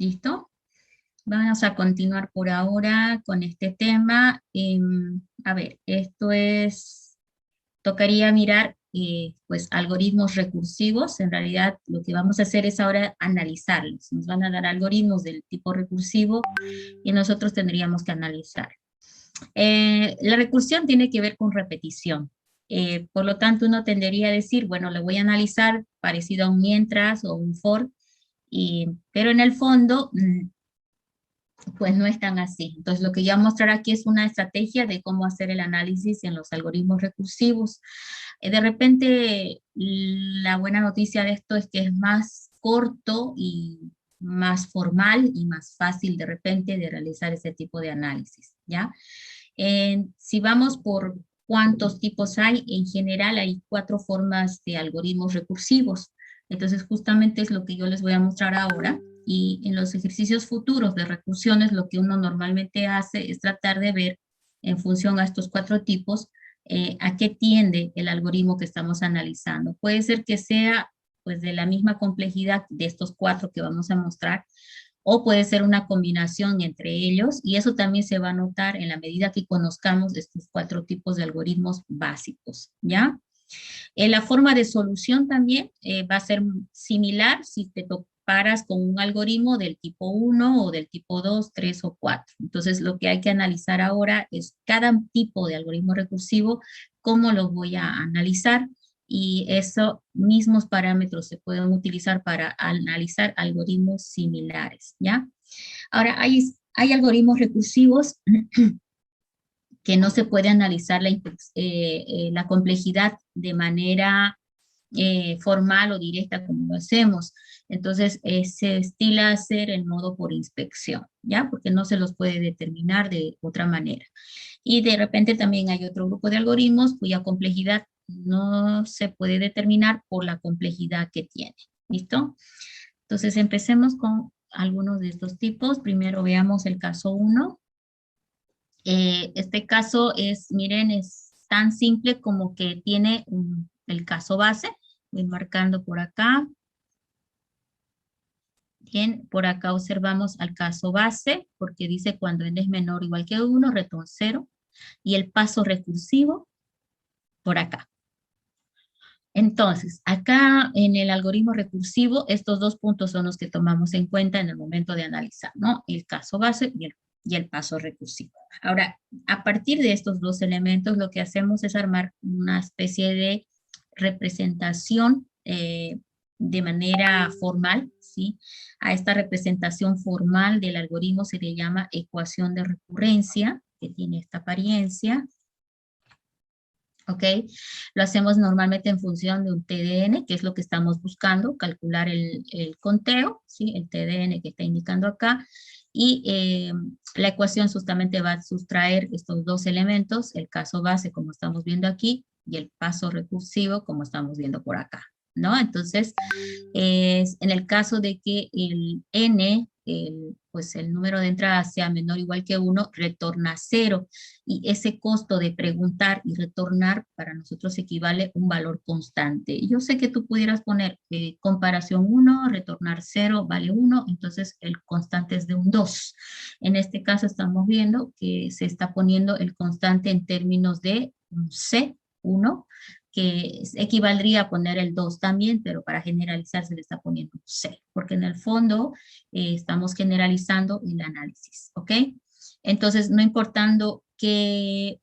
¿Listo? Vamos a continuar por ahora con este tema. A ver, esto es, tocaría mirar pues algoritmos recursivos. En realidad lo que vamos a hacer es ahora analizarlos. Nos van a dar algoritmos del tipo recursivo y nosotros tendríamos que analizar. La recursión tiene que ver con repetición. Por lo tanto, uno tendería a decir, bueno, le voy a analizar parecido a un mientras o un for, pero en el fondo, pues no es tan así. Entonces, lo que yo voy a mostrar aquí es una estrategia de cómo hacer el análisis en los algoritmos recursivos. De repente, la buena noticia de esto es que es más corto y más formal y más fácil de repente de realizar ese tipo de análisis, ¿ya? Si vamos por cuántos tipos hay, en general hay 4 formas de algoritmos recursivos. Entonces, justamente es lo que yo les voy a mostrar ahora. Y en los ejercicios futuros de recursiones, lo que uno normalmente hace es tratar de ver, en función a estos 4 tipos, a qué tiende el algoritmo que estamos analizando. Puede ser que sea pues de la misma complejidad de estos 4 que vamos a mostrar, o puede ser una combinación entre ellos, y eso también se va a notar en la medida que conozcamos estos 4 tipos de algoritmos básicos, ¿ya? La forma de solución también va a ser similar si te paras con un algoritmo del tipo 1 o del tipo 2, 3 o 4. Entonces, lo que hay que analizar ahora es cada tipo de algoritmo recursivo, cómo los voy a analizar, y esos mismos parámetros se pueden utilizar para analizar algoritmos similares, ¿ya? Ahora, hay algoritmos recursivos que no se puede analizar la complejidad de manera formal o directa como lo hacemos. Entonces, se estila hacer el modo por inspección, ¿ya? Porque no se los puede determinar de otra manera. Y de repente también hay otro grupo de algoritmos cuya complejidad no se puede determinar por la complejidad que tiene. ¿Listo? Entonces, empecemos con algunos de estos tipos. Primero veamos el caso 1. Este caso es, miren, es tan simple como que tiene el caso base. Voy marcando por acá. Bien, por acá observamos al caso base, porque dice cuando n es menor o igual que 1, retorno 0. Y el paso recursivo, por acá. Entonces, acá en el algoritmo recursivo, estos 2 puntos son los que tomamos en cuenta en el momento de analizar, ¿no? El caso base y el paso recursivo. Ahora, a partir de estos 2 elementos, lo que hacemos es armar una especie de representación de manera formal, ¿sí? A esta representación formal del algoritmo se le llama ecuación de recurrencia, que tiene esta apariencia. ¿Ok? Lo hacemos normalmente en función de un TDN, que es lo que estamos buscando, calcular el conteo, ¿sí? El TDN que está indicando acá, y la ecuación justamente va a sustraer estos 2 elementos, el caso base, como estamos viendo aquí, y el paso recursivo, como estamos viendo por acá, ¿no? Entonces, en el caso de que el n, pues el número de entrada sea menor o igual que 1, retorna 0. Y ese costo de preguntar y retornar para nosotros equivale a un valor constante. Yo sé que tú pudieras poner comparación 1, retornar 0, vale 1, entonces el constante es de un 2. En este caso estamos viendo que se está poniendo el constante en términos de un C1, que equivaldría a poner el 2 también, pero para generalizar se le está poniendo un C, porque en el fondo estamos generalizando el análisis, ¿ok? Entonces, no importando qué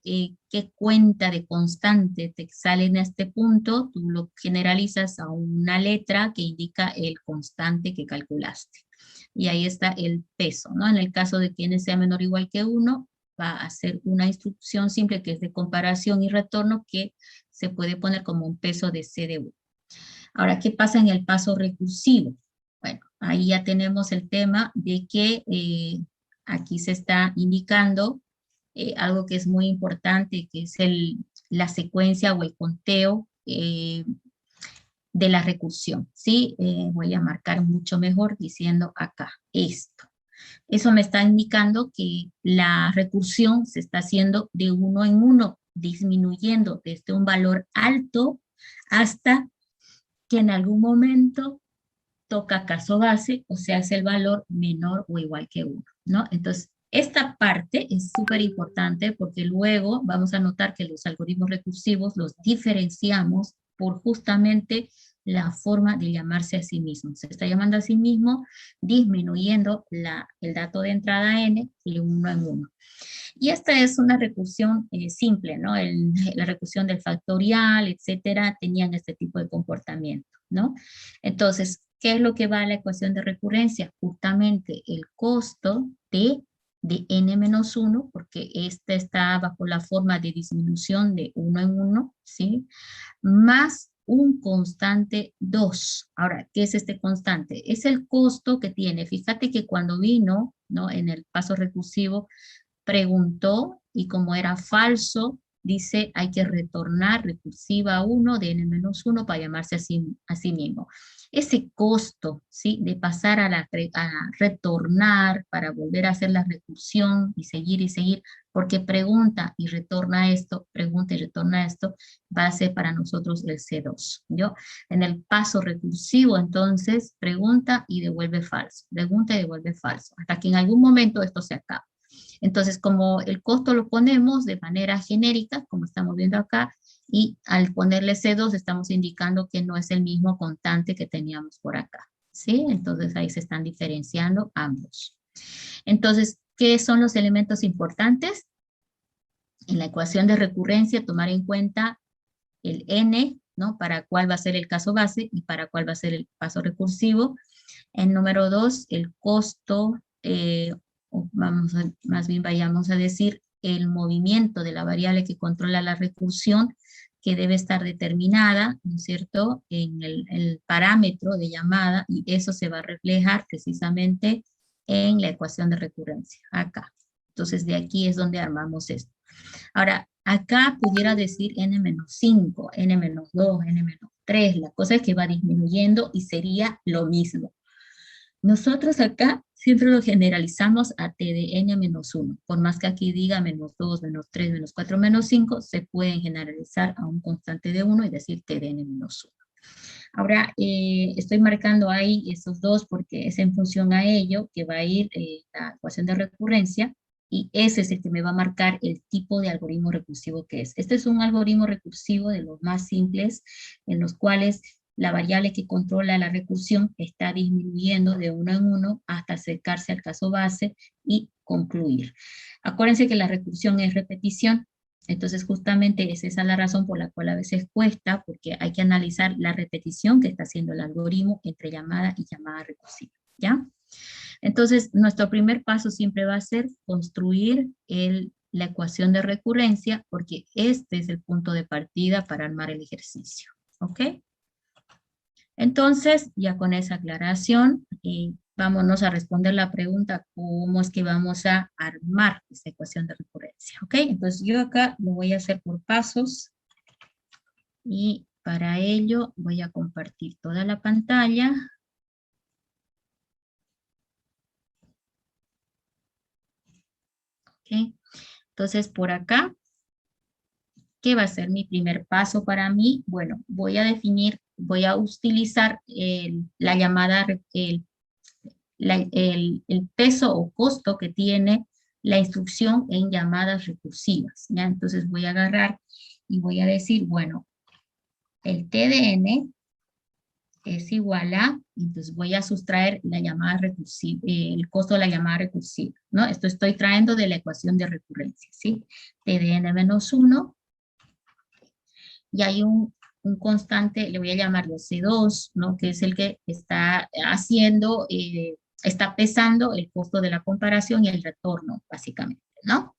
cuenta de constante te sale en este punto, tú lo generalizas a una letra que indica el constante que calculaste. Y ahí está el peso, ¿no? En el caso de que n sea menor o igual que 1, va a ser una instrucción simple que es de comparación y retorno que se puede poner como un peso de C de 1. Ahora, ¿qué pasa en el paso recursivo? Bueno, ahí ya tenemos el tema de que aquí se está indicando algo que es muy importante, que es la secuencia o el conteo de la recursión, ¿sí? Voy a marcar mucho mejor diciendo acá esto. Eso me está indicando que la recursión se está haciendo de 1 en 1, disminuyendo desde un valor alto hasta que en algún momento toca caso base, o sea, es el valor menor o igual que 1, ¿no? Entonces, esta parte es súper importante porque luego vamos a notar que los algoritmos recursivos los diferenciamos por justamente la forma de llamarse a sí mismo. Se está llamando a sí mismo disminuyendo el dato de entrada n de 1 en 1. Y esta es una recursión simple, ¿no? La recursión del factorial, etcétera, tenían este tipo de comportamiento, ¿no? Entonces, ¿qué es lo que va a la ecuación de recurrencia? Justamente el costo de n-1, porque esta está bajo la forma de disminución de 1 en 1, ¿sí? Más un constante 2. Ahora, ¿qué es este constante? Es el costo que tiene. Fíjate que cuando vino, ¿no? En el paso recursivo, preguntó y como era falso, dice hay que retornar recursiva 1 de n-1 para llamarse a sí mismo. Ese costo, ¿sí? De pasar a retornar para volver a hacer la recursión y seguir, porque pregunta y retorna esto, pregunta y retorna esto, va a ser para nosotros el C2, ¿yo? En el paso recursivo, entonces, pregunta y devuelve falso, pregunta y devuelve falso, hasta que en algún momento esto se acaba. Entonces, como el costo lo ponemos de manera genérica, como estamos viendo acá, y al ponerle C2 estamos indicando que no es el mismo constante que teníamos por acá, ¿sí? Entonces ahí se están diferenciando ambos. Entonces, ¿qué son los elementos importantes? En la ecuación de recurrencia, tomar en cuenta el n, ¿no? Para cuál va a ser el caso base y para cuál va a ser el paso recursivo. En número 2, el costo, más bien vayamos a decir, el movimiento de la variable que controla la recursión, que debe estar determinada, ¿no es cierto?, en el parámetro de llamada, y eso se va a reflejar precisamente en la ecuación de recurrencia, acá. Entonces, de aquí es donde armamos esto. Ahora, acá pudiera decir n-5, n-2, n-3, la cosa es que va disminuyendo y sería lo mismo. Nosotros acá siempre lo generalizamos a t de n-1. Por más que aquí diga -2, -3, -4, -5, se pueden generalizar a un constante de 1 y decir t de n-1. Ahora, estoy marcando ahí esos dos porque es en función a ello que va a ir la ecuación de recurrencia, y ese es el que me va a marcar el tipo de algoritmo recursivo que es. Este es un algoritmo recursivo de los más simples, en los cuales la variable que controla la recursión está disminuyendo de 1 en 1 hasta acercarse al caso base y concluir. Acuérdense que la recursión es repetición, entonces justamente es esa la razón por la cual a veces cuesta, porque hay que analizar la repetición que está haciendo el algoritmo entre llamada y llamada recursiva, ¿ya? Entonces, nuestro primer paso siempre va a ser construir la ecuación de recurrencia, porque este es el punto de partida para armar el ejercicio, ¿ok? Entonces, ya con esa aclaración, vámonos a responder la pregunta, ¿cómo es que vamos a armar esta ecuación de recurrencia? ¿Ok? Entonces, yo acá lo voy a hacer por pasos, y para ello voy a compartir toda la pantalla. ¿Ok? Entonces, por acá, ¿qué va a ser mi primer paso para mí? Bueno, voy a definir, voy a utilizar la llamada, el peso o costo que tiene la instrucción en llamadas recursivas, ¿ya? Entonces voy a agarrar y voy a decir, bueno, el TDN es igual a, entonces voy a sustraer la llamada recursiva, el costo de la llamada recursiva, ¿no? Esto estoy trayendo de la ecuación de recurrencia, ¿sí? TDN menos 1, y hay un constante, le voy a llamarlo C2, ¿no? Que es el que está haciendo, está pesando el costo de la comparación y el retorno, básicamente, ¿no?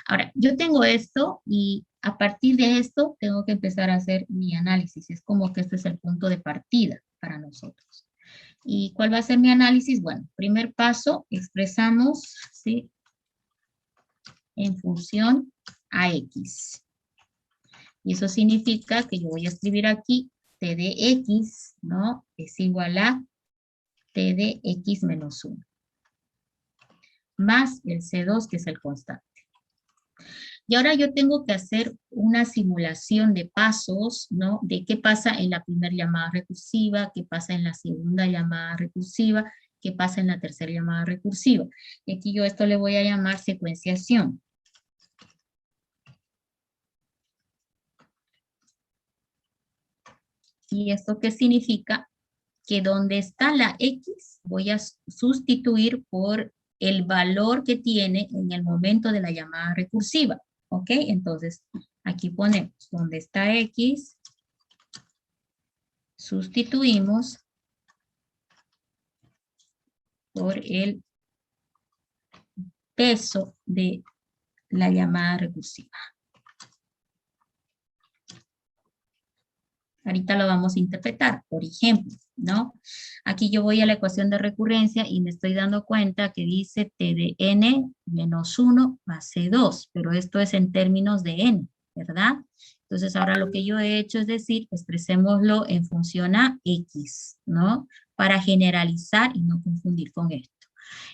Ahora, yo tengo esto y a partir de esto tengo que empezar a hacer mi análisis. Es como que este es el punto de partida para nosotros. ¿Y cuál va a ser mi análisis? Bueno, primer paso, expresamos, ¿sí?, en función a X. Y eso significa que yo voy a escribir aquí t de x, ¿no?, es igual a t de x menos 1, más el C2, que es el constante. Y ahora yo tengo que hacer una simulación de pasos, ¿no? De qué pasa en la primera llamada recursiva, qué pasa en la segunda llamada recursiva, qué pasa en la tercera llamada recursiva. Y aquí yo esto le voy a llamar secuenciación. ¿Y esto qué significa? Que donde está la X voy a sustituir por el valor que tiene en el momento de la llamada recursiva. ¿Ok? Entonces, aquí ponemos donde está X, sustituimos por el peso de la llamada recursiva. Ahorita lo vamos a interpretar, por ejemplo, ¿no? Aquí yo voy a la ecuación de recurrencia y me estoy dando cuenta que dice T de n menos 1 más C2, pero esto es en términos de n, ¿verdad? Entonces ahora lo que yo he hecho es decir, expresémoslo en función a x, ¿no? Para generalizar y no confundir con esto.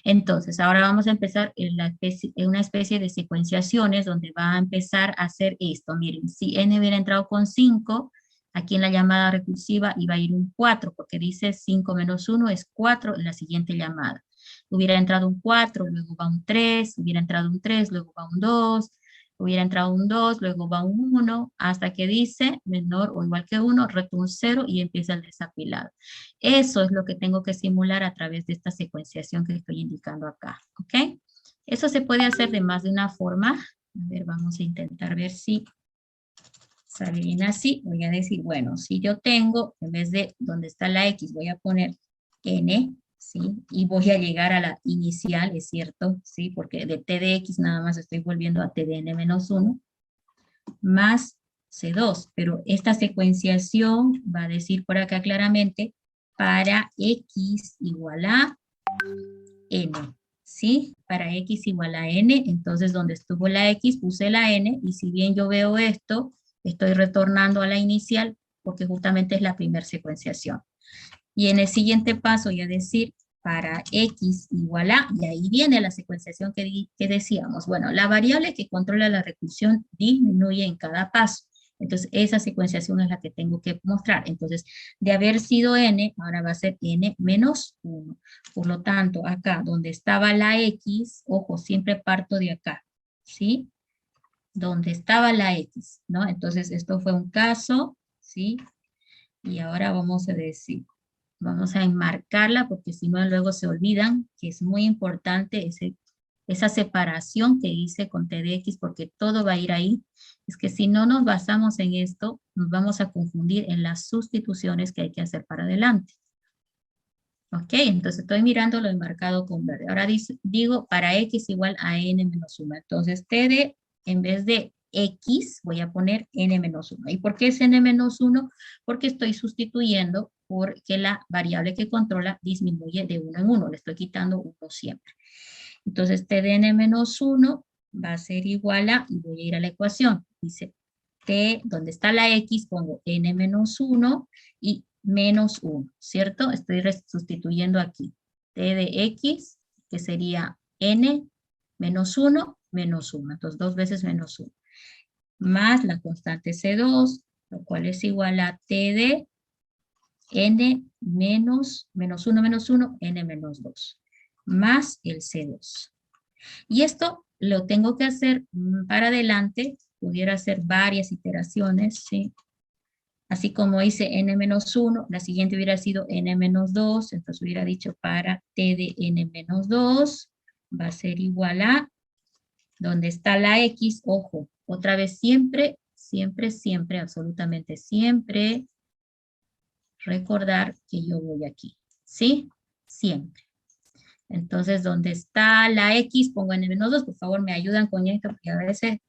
Entonces, ahora vamos a empezar en una especie de secuenciaciones donde va a empezar a hacer esto. Miren, si n hubiera entrado con 5, aquí en la llamada recursiva iba a ir un 4, porque dice 5 menos 1 es 4 en la siguiente llamada. Hubiera entrado un 4, luego va un 3, hubiera entrado un 3, luego va un 2, hubiera entrado un 2, luego va un 1, hasta que dice menor o igual que 1, reto un 0 y empieza el desapilado. Eso es lo que tengo que simular a través de esta secuenciación que estoy indicando acá, ¿ok? Eso se puede hacer de más de una forma. A ver, vamos a intentar ver si sale bien así. Voy a decir, bueno, si yo tengo, en vez de donde está la X, voy a poner N, ¿sí? Y voy a llegar a la inicial, ¿es cierto? ¿Sí? Porque de T de X nada más estoy volviendo a T de N menos 1, más C2. Pero esta secuenciación va a decir por acá claramente, para X igual a N, ¿sí? Para X igual a N, entonces donde estuvo la X puse la N, y si bien yo veo esto, estoy retornando a la inicial, porque justamente es la primera secuenciación. Y en el siguiente paso voy a decir, para X igual a, y ahí viene la secuenciación que decíamos. Bueno, la variable que controla la recursión disminuye en cada paso. Entonces, esa secuenciación es la que tengo que mostrar. Entonces, de haber sido n, ahora va a ser n menos 1. Por lo tanto, acá donde estaba la x, ojo, siempre parto de acá, ¿sí? Donde estaba la x, ¿no? Entonces, esto fue un caso, ¿sí? Y ahora vamos a decir, vamos a enmarcarla porque si no luego se olvidan que es muy importante esa separación que hice con T de X porque todo va a ir ahí. Es que si no nos basamos en esto, nos vamos a confundir en las sustituciones que hay que hacer para adelante. Ok, entonces estoy mirando lo enmarcado con verde. Ahora digo para X igual a N menos 1. Entonces T de, en vez de X, voy a poner N menos 1. ¿Y por qué es N menos 1? Porque estoy sustituyendo porque la variable que controla disminuye de 1 en 1. Le estoy quitando 1 siempre. Entonces T de N menos 1 va a ser igual a, y voy a ir a la ecuación. Dice T, donde está la X, pongo N menos 1 y menos 1, ¿cierto? Estoy sustituyendo aquí. T de X, que sería N menos 1, menos 1. Entonces, 2 veces menos 1. Más la constante C2, lo cual es igual a T de N menos 1 menos 1, N menos 2. Más el C2. Y esto lo tengo que hacer para adelante. Pudiera hacer varias iteraciones, ¿sí? Así como hice n-1, la siguiente hubiera sido n-2, entonces hubiera dicho para t de n-2 va a ser igual a, donde está la x, ojo, otra vez siempre, siempre, siempre, absolutamente siempre, recordar que yo voy aquí, ¿sí? Siempre. Entonces, donde está la x, pongo n-2, por favor me ayudan con esto, porque a veces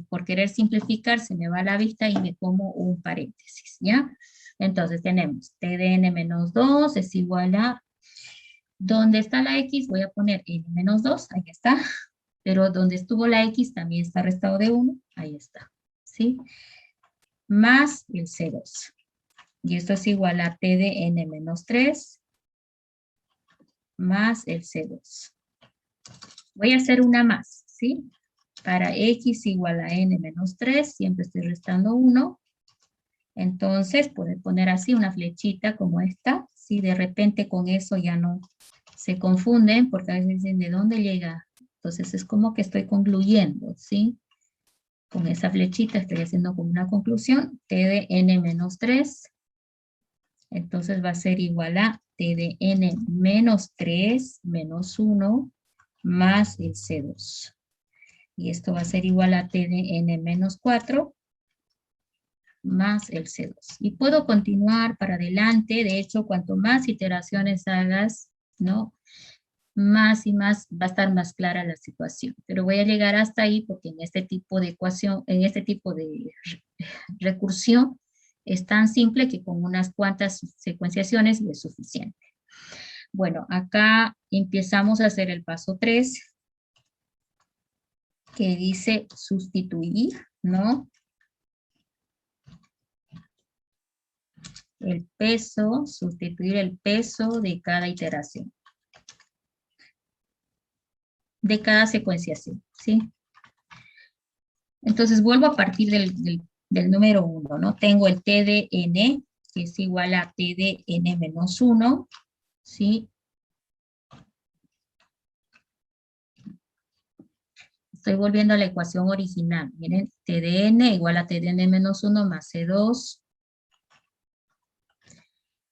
por querer simplificar se me va la vista y me como un paréntesis, ¿ya? Entonces tenemos t de n-2 es igual a, donde está la x voy a poner n-2, ahí está, pero donde estuvo la x también está restado de 1, ahí está, ¿sí? Más el C2. Y esto es igual a t de n-3 más el C2. Voy a hacer una más, ¿sí? para x igual a n menos 3, siempre estoy restando 1. Entonces, puede poner así una flechita como esta. Si de repente con eso ya no se confunden, porque a veces dicen, ¿de dónde llega? Entonces, es como que estoy concluyendo, ¿sí? Con esa flechita estoy haciendo como una conclusión. T de n menos 3. Entonces, va a ser igual a T de n menos 3 menos 1 más el C2. Y esto va a ser igual a T de n menos 4 más el C2. Y puedo continuar para adelante. De hecho, cuanto más iteraciones hagas, ¿no? Más y más va a estar más clara la situación. Pero voy a llegar hasta ahí porque en este tipo de ecuación, en este tipo de recursión, es tan simple que con unas cuantas secuenciaciones es suficiente. Bueno, acá empezamos a hacer el paso 3, que dice sustituir, ¿no? El peso, sustituir el peso de cada iteración. De cada secuenciación, ¿sí? Entonces vuelvo a partir del número 1, ¿no? Tengo el T de n, que es igual a T de n menos 1, ¿sí? Estoy volviendo a la ecuación original. Miren, T de n igual a T de n menos 1 más C2.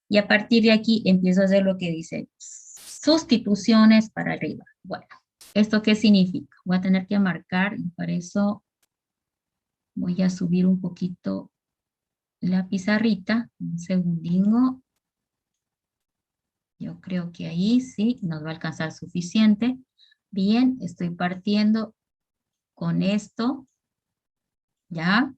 Y a partir de aquí empiezo a hacer lo que dice, sustituciones para arriba. Bueno, ¿esto qué significa? Voy a tener que marcar, y para eso voy a subir un poquito la pizarrita. Un segundinho. Yo creo que ahí sí nos va a alcanzar suficiente. Bien, estoy partiendo con esto, ¿ya?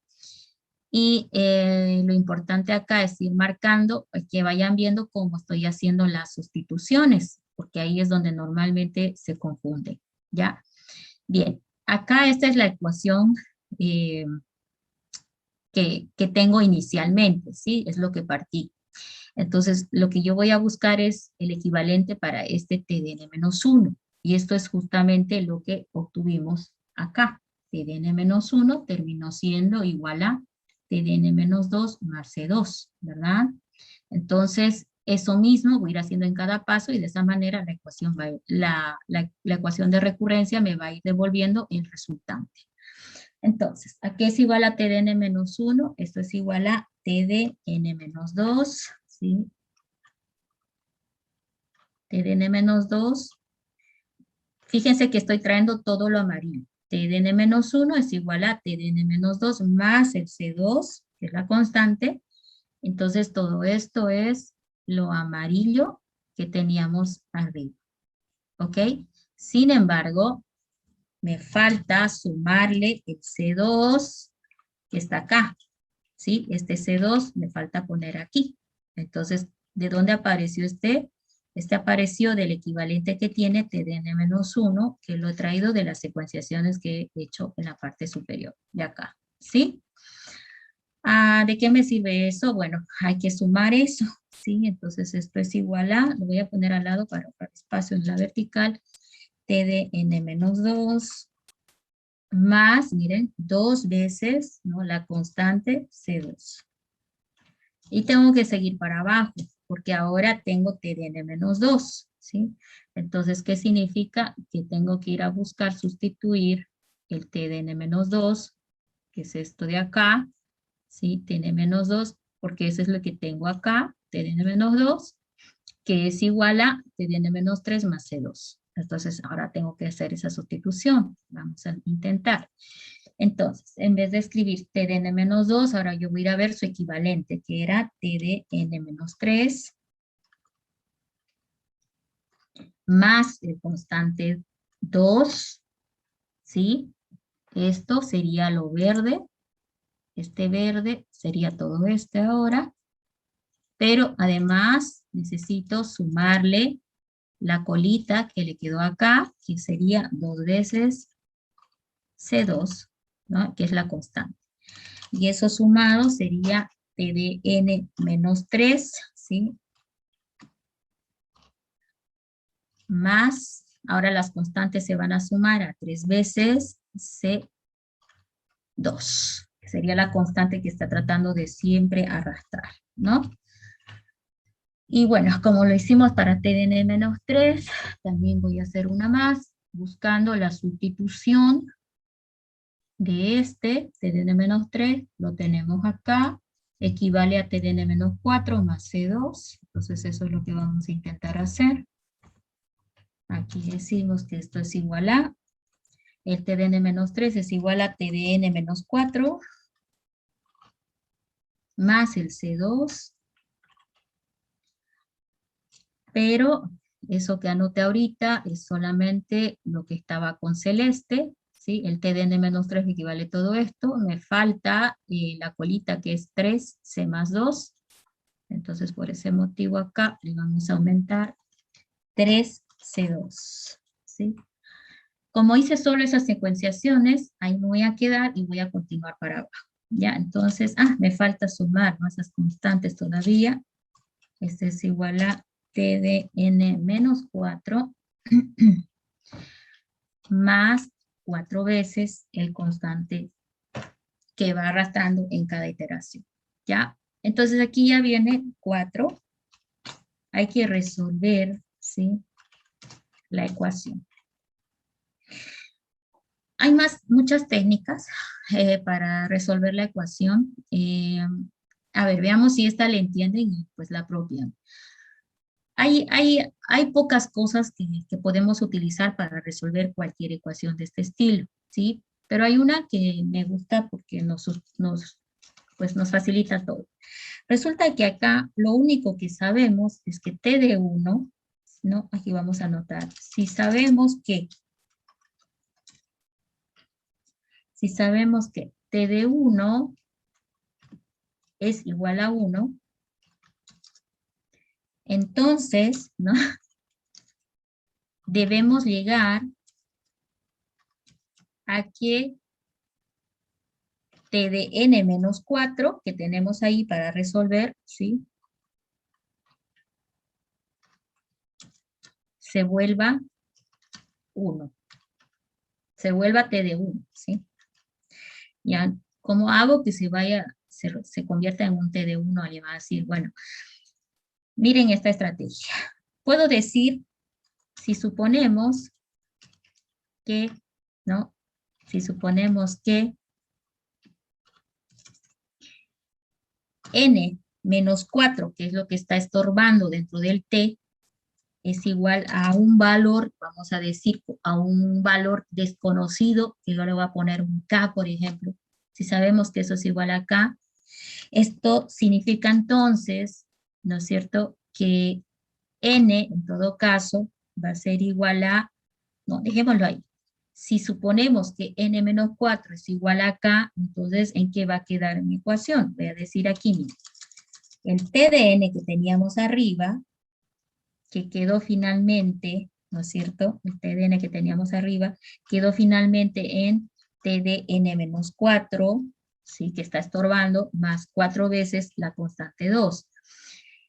Y lo importante acá es ir marcando, que vayan viendo cómo estoy haciendo las sustituciones, porque ahí es donde normalmente se confunde, ¿ya? Bien, acá esta es la ecuación que tengo inicialmente, ¿sí? Es lo que partí. Entonces, lo que yo voy a buscar es el equivalente para este T de n-1. Y esto es justamente lo que obtuvimos acá. T de n-1 terminó siendo igual a T de n-2 más C2, ¿verdad? Entonces, eso mismo voy a ir haciendo en cada paso y de esa manera la ecuación, la ecuación de recurrencia me va a ir devolviendo el resultante. Entonces, ¿a qué es igual a T de n-1? Esto es igual a T de n-2, ¿sí? T de n-2. Fíjense que estoy trayendo todo lo amarillo. T de n-1 es igual a T de n-2 más el C2, que es la constante. Entonces, todo esto es lo amarillo que teníamos arriba. ¿Ok? Sin embargo, me falta sumarle el C2 que está acá. ¿Sí? Este C2 me falta poner aquí. Entonces, ¿de dónde apareció este? Este apareció del equivalente que tiene T de n-1, que lo he traído de las secuenciaciones que he hecho en la parte superior, de acá. ¿Sí? ¿De qué me sirve eso? Bueno, hay que sumar eso. ¿Sí? Entonces, esto es igual a, lo voy a poner al lado para ahorrar espacio en la vertical, T de n-2 más, miren, 2 veces, ¿no? La constante C2. Y tengo que seguir para abajo, porque ahora tengo T de n-2, ¿sí? Entonces, ¿qué significa? Que tengo que ir a buscar sustituir el T de n-2, que es esto de acá, ¿sí? T de n-2, porque eso es lo que tengo acá, T de n-2, que es igual a T de n-3 más C2. Entonces, ahora tengo que hacer esa sustitución. Vamos a intentar. Entonces, en vez de escribir T de n-2, ahora yo voy a ir a ver su equivalente, que era T de n-3 más el constante 2, ¿sí? Esto sería lo verde. Este verde sería todo este ahora. Pero además necesito sumarle la colita que le quedó acá, que sería 2 veces C2, ¿no? Que es la constante. Y eso sumado sería T de n-3, ¿sí? Más, ahora las constantes se van a sumar a 3 veces C2, que sería la constante que está tratando de siempre arrastrar, ¿no? Y bueno, como lo hicimos para t de n-3, también voy a hacer una más, buscando la sustitución de este, t de n-3, lo tenemos acá, equivale a t de n-4 más C2, entonces eso es lo que vamos a intentar hacer. Aquí decimos que esto es igual a, el t de n-3 es igual a t de n-4, más el C2, pero eso que anoté ahorita es solamente lo que estaba con celeste, ¿sí? El t de n-3 equivale a todo esto, me falta la colita que es 3c más 2, entonces por ese motivo acá le vamos a aumentar 3c2, ¿sí? Como hice solo esas secuenciaciones, ahí me voy a quedar y voy a continuar para abajo. Ya, entonces, me falta sumar, ¿no? Esas constantes todavía. Este es igual a t de n-4 más 4 veces el constante que va arrastrando en cada iteración. ¿Ya? Entonces aquí ya viene 4. Hay que resolver, ¿sí?, la ecuación. Hay muchas técnicas para resolver la ecuación. A ver, veamos si esta le entienden y pues la apropian. Hay pocas cosas que podemos utilizar para resolver cualquier ecuación de este estilo, ¿sí? Pero hay una que me gusta porque nos facilita todo. Resulta que acá lo único que sabemos es que t de 1, ¿no? Aquí vamos a anotar, si sabemos que t de 1 es igual a 1, entonces, ¿no?, debemos llegar a que t de n-4, que tenemos ahí para resolver, ¿sí?, se vuelva 1. Se vuelva t de 1, ¿sí? Ya, ¿cómo hago que se convierta en un t de 1? Alguien va a decir, bueno, miren esta estrategia. Puedo decir, si suponemos que, ¿no?, si suponemos que n-4, que es lo que está estorbando dentro del t, es igual a un valor, vamos a decir, a un valor desconocido, que yo le voy a poner un k, por ejemplo. Si sabemos que eso es igual a k, esto significa entonces, ¿no es cierto?, que n, en todo caso, va a ser igual a, no, dejémoslo ahí. Si suponemos que n-4 es igual a k, entonces, ¿en qué va a quedar mi ecuación? Voy a decir aquí, mira, el t de n que teníamos arriba, que quedó finalmente, ¿no es cierto?, el t de n que teníamos arriba, quedó finalmente en t de n-4, ¿sí?, que está estorbando, más 4 veces la constante 2.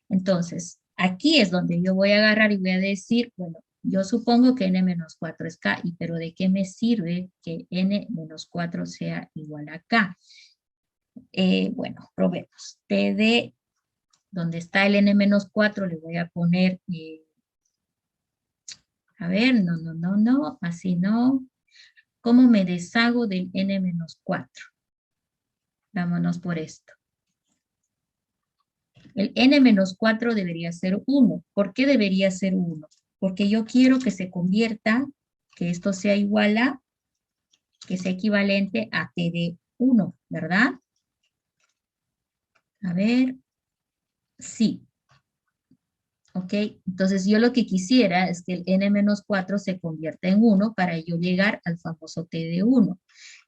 Entonces, aquí es donde yo voy a agarrar y voy a decir, bueno, yo supongo que n-4 es k, pero ¿de qué me sirve que n-4 sea igual a k? Bueno, probemos. T de, donde está el n-4, le voy a poner, a ver, no, así no. ¿Cómo me deshago del n-4? Vámonos por esto. El n-4 debería ser 1. ¿Por qué debería ser 1? Porque yo quiero que se convierta, que esto sea igual a, que sea equivalente a t de 1, ¿verdad? A ver, sí. ¿Ok? Entonces yo lo que quisiera es que el n-4 se convierta en 1 para yo llegar al famoso t de 1.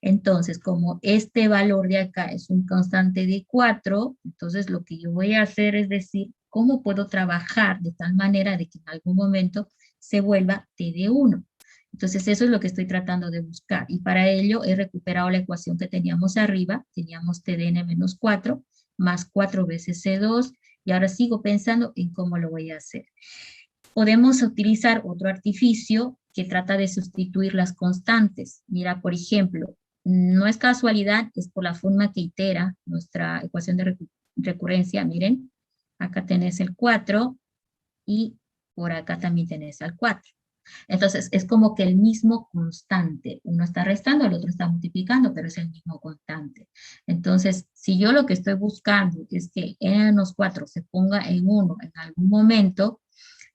Entonces, como este valor de acá es un constante de 4, entonces lo que yo voy a hacer es decir, ¿cómo puedo trabajar de tal manera de que en algún momento se vuelva t de 1? Entonces eso es lo que estoy tratando de buscar. Y para ello he recuperado la ecuación que teníamos arriba. Teníamos t de n-4 más 4 veces C2. Y ahora sigo pensando en cómo lo voy a hacer. Podemos utilizar otro artificio que trata de sustituir las constantes. Mira, por ejemplo, no es casualidad, es por la forma que itera nuestra ecuación de recurrencia. Miren, acá tenés el 4 y por acá también tenés al 4. Entonces, es como que el mismo constante. Uno está restando, el otro está multiplicando, pero es el mismo constante. Entonces, si yo lo que estoy buscando es que n-4 se ponga en 1 en algún momento,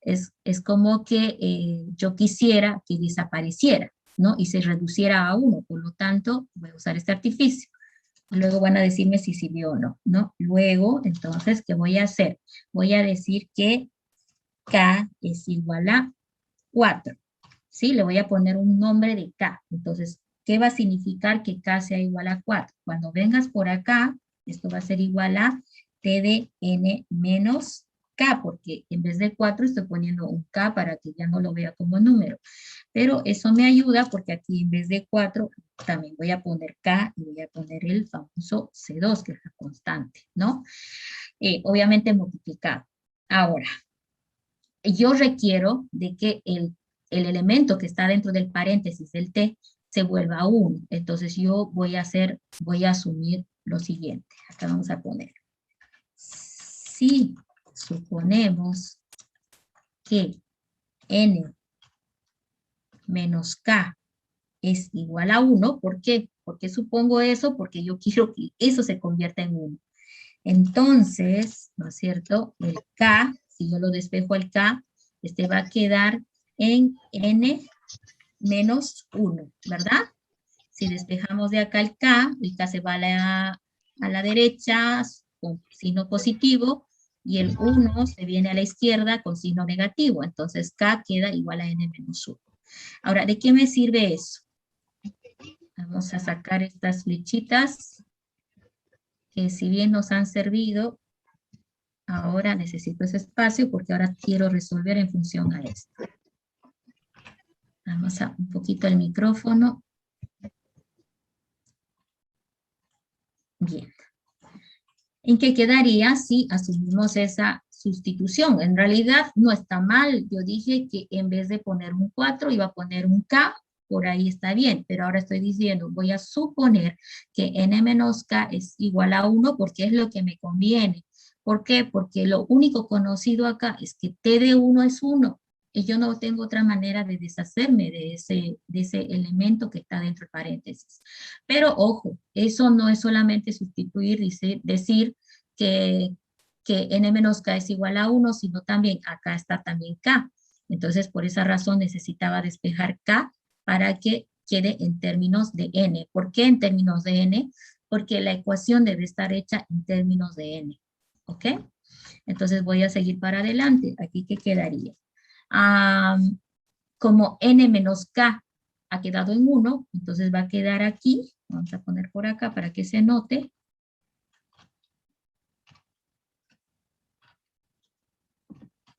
es como que yo quisiera que desapareciera, ¿no? Y se reduciera a 1. Por lo tanto, voy a usar este artificio. Luego van a decirme si sirvió o no, ¿no? Luego, entonces, ¿qué voy a hacer? Voy a decir que K es igual a 4, ¿sí? Le voy a poner un nombre de K. Entonces, ¿qué va a significar que K sea igual a 4? Cuando vengas por acá, esto va a ser igual a T de N menos K, porque en vez de 4 estoy poniendo un K para que ya no lo vea como número. Pero eso me ayuda porque aquí en vez de 4 también voy a poner K y voy a poner el famoso C2, que es la constante, ¿no? Obviamente multiplicado. Ahora, yo requiero de que el elemento que está dentro del paréntesis del T se vuelva 1. Entonces yo voy a asumir lo siguiente. Acá vamos a poner. Si suponemos que n menos k es igual a 1, ¿por qué? ¿Por qué supongo eso? Porque yo quiero que eso se convierta en 1. Entonces, ¿no es cierto? El k, si yo lo despejo el k, este va a quedar en n menos 1, ¿verdad? Si despejamos de acá el k se va a la derecha con signo positivo y el 1 se viene a la izquierda con signo negativo. Entonces k queda igual a n menos 1. Ahora, ¿de qué me sirve eso? Vamos a sacar estas flechitas que si bien nos han servido, ahora necesito ese espacio porque ahora quiero resolver en función a esto. Vamos a un poquito el micrófono. Bien. ¿En qué quedaría si asumimos esa sustitución? En realidad no está mal. Yo dije que en vez de poner un 4 iba a poner un K. Por ahí está bien, pero ahora estoy diciendo, voy a suponer que n menos k es igual a 1 porque es lo que me conviene. ¿Por qué? Porque lo único conocido acá es que t de 1 es 1 y yo no tengo otra manera de deshacerme de ese elemento que está dentro del paréntesis. Pero ojo, eso no es solamente sustituir, decir que n menos k es igual a 1, sino también acá está también k. Entonces, por esa razón necesitaba despejar k para que quede en términos de n. ¿Por qué en términos de n? Porque la ecuación debe estar hecha en términos de n. ¿Ok? Entonces voy a seguir para adelante. ¿Aquí qué quedaría? Como n menos k ha quedado en 1, entonces va a quedar aquí. Vamos a poner por acá para que se note.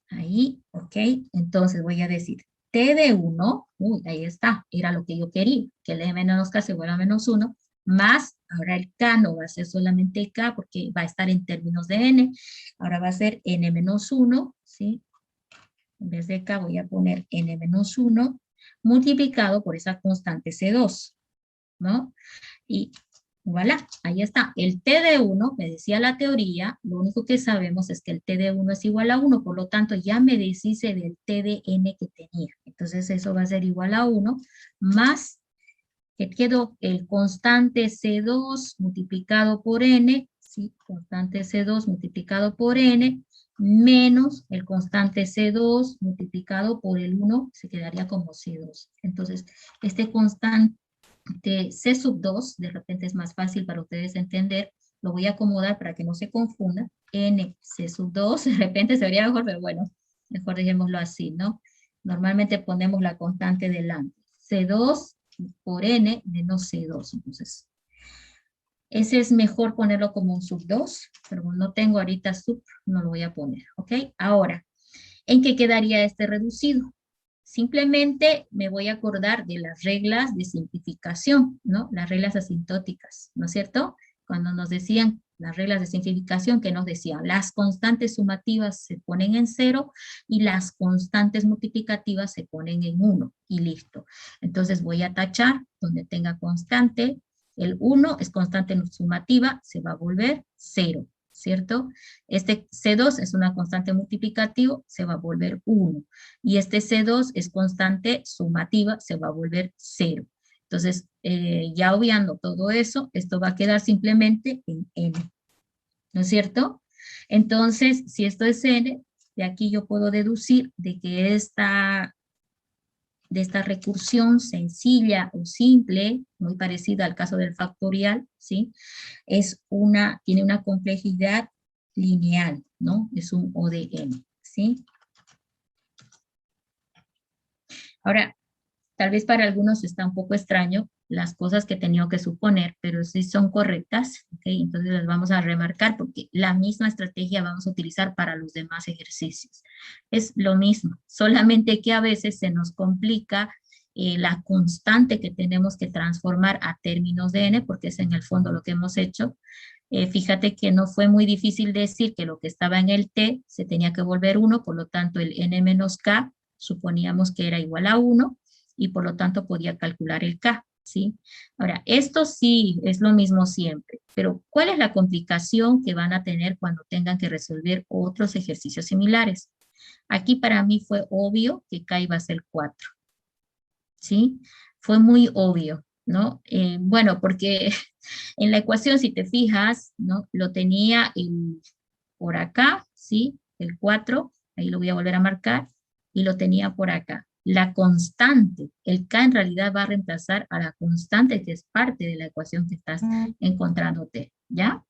Ahí, ok. Entonces voy a decir t de 1, uy, ahí está, era lo que yo quería, que el m menos k se vuelva menos 1, más, ahora el k no va a ser solamente k, porque va a estar en términos de n, ahora va a ser n menos 1, ¿sí? En vez de k voy a poner n menos 1, multiplicado por esa constante C2, ¿no? Y voilà, ahí está. El T de 1, me decía la teoría, lo único que sabemos es que el T de 1 es igual a 1, por lo tanto ya me deshice del T de N que tenía. Entonces eso va a ser igual a 1, más que quedó el constante C2 multiplicado por N, ¿sí? Constante C2 multiplicado por N, menos el constante C2 multiplicado por el 1, se quedaría como C2. Entonces, este constante C sub 2, de repente es más fácil para ustedes entender, lo voy a acomodar para que no se confunda, N C sub 2, de repente se vería mejor, pero bueno, mejor dejémoslo así, ¿no? Normalmente ponemos la constante delante, C2 por N menos C2, entonces, ese es mejor ponerlo como un sub 2, pero como no tengo ahorita sub, no lo voy a poner, ¿ok? Ahora, ¿en qué quedaría este reducido? Simplemente me voy a acordar de las reglas de simplificación, ¿no? Las reglas asintóticas, ¿no es cierto? Cuando nos decían las reglas de simplificación que nos decían, las constantes sumativas se ponen en 0 y las constantes multiplicativas se ponen en 1 y listo. Entonces voy a tachar donde tenga constante, el 1 es constante sumativa, se va a volver 0, ¿cierto? Este C2 es una constante multiplicativa, se va a volver 1. Y este C2 es constante sumativa, se va a volver 0. Entonces, ya obviando todo eso, esto va a quedar simplemente en n, ¿no es cierto? Entonces, si esto es n, de aquí yo puedo deducir de que de esta recursión sencilla o simple, muy parecida al caso del factorial, ¿sí? Tiene una complejidad lineal, ¿no? Es un O de n, ¿sí? Ahora, tal vez para algunos está un poco extraño las cosas que he tenido que suponer, pero sí son correctas, ¿ok? Entonces las vamos a remarcar porque la misma estrategia vamos a utilizar para los demás ejercicios. Es lo mismo, solamente que a veces se nos complica la constante que tenemos que transformar a términos de n, porque es en el fondo lo que hemos hecho. Fíjate que no fue muy difícil decir que lo que estaba en el t se tenía que volver 1, por lo tanto el n menos k suponíamos que era igual a 1, y por lo tanto podía calcular el K, ¿sí? Ahora, esto sí es lo mismo siempre, pero ¿cuál es la complicación que van a tener cuando tengan que resolver otros ejercicios similares? Aquí para mí fue obvio que K iba a ser 4, ¿sí? Fue muy obvio, ¿no? Bueno, porque en la ecuación, si te fijas, ¿no? Lo tenía por acá, ¿sí? El 4, ahí lo voy a volver a marcar, y lo tenía por acá. La constante, el K en realidad va a reemplazar a la constante que es parte de la ecuación que estás encontrándote, ¿ya?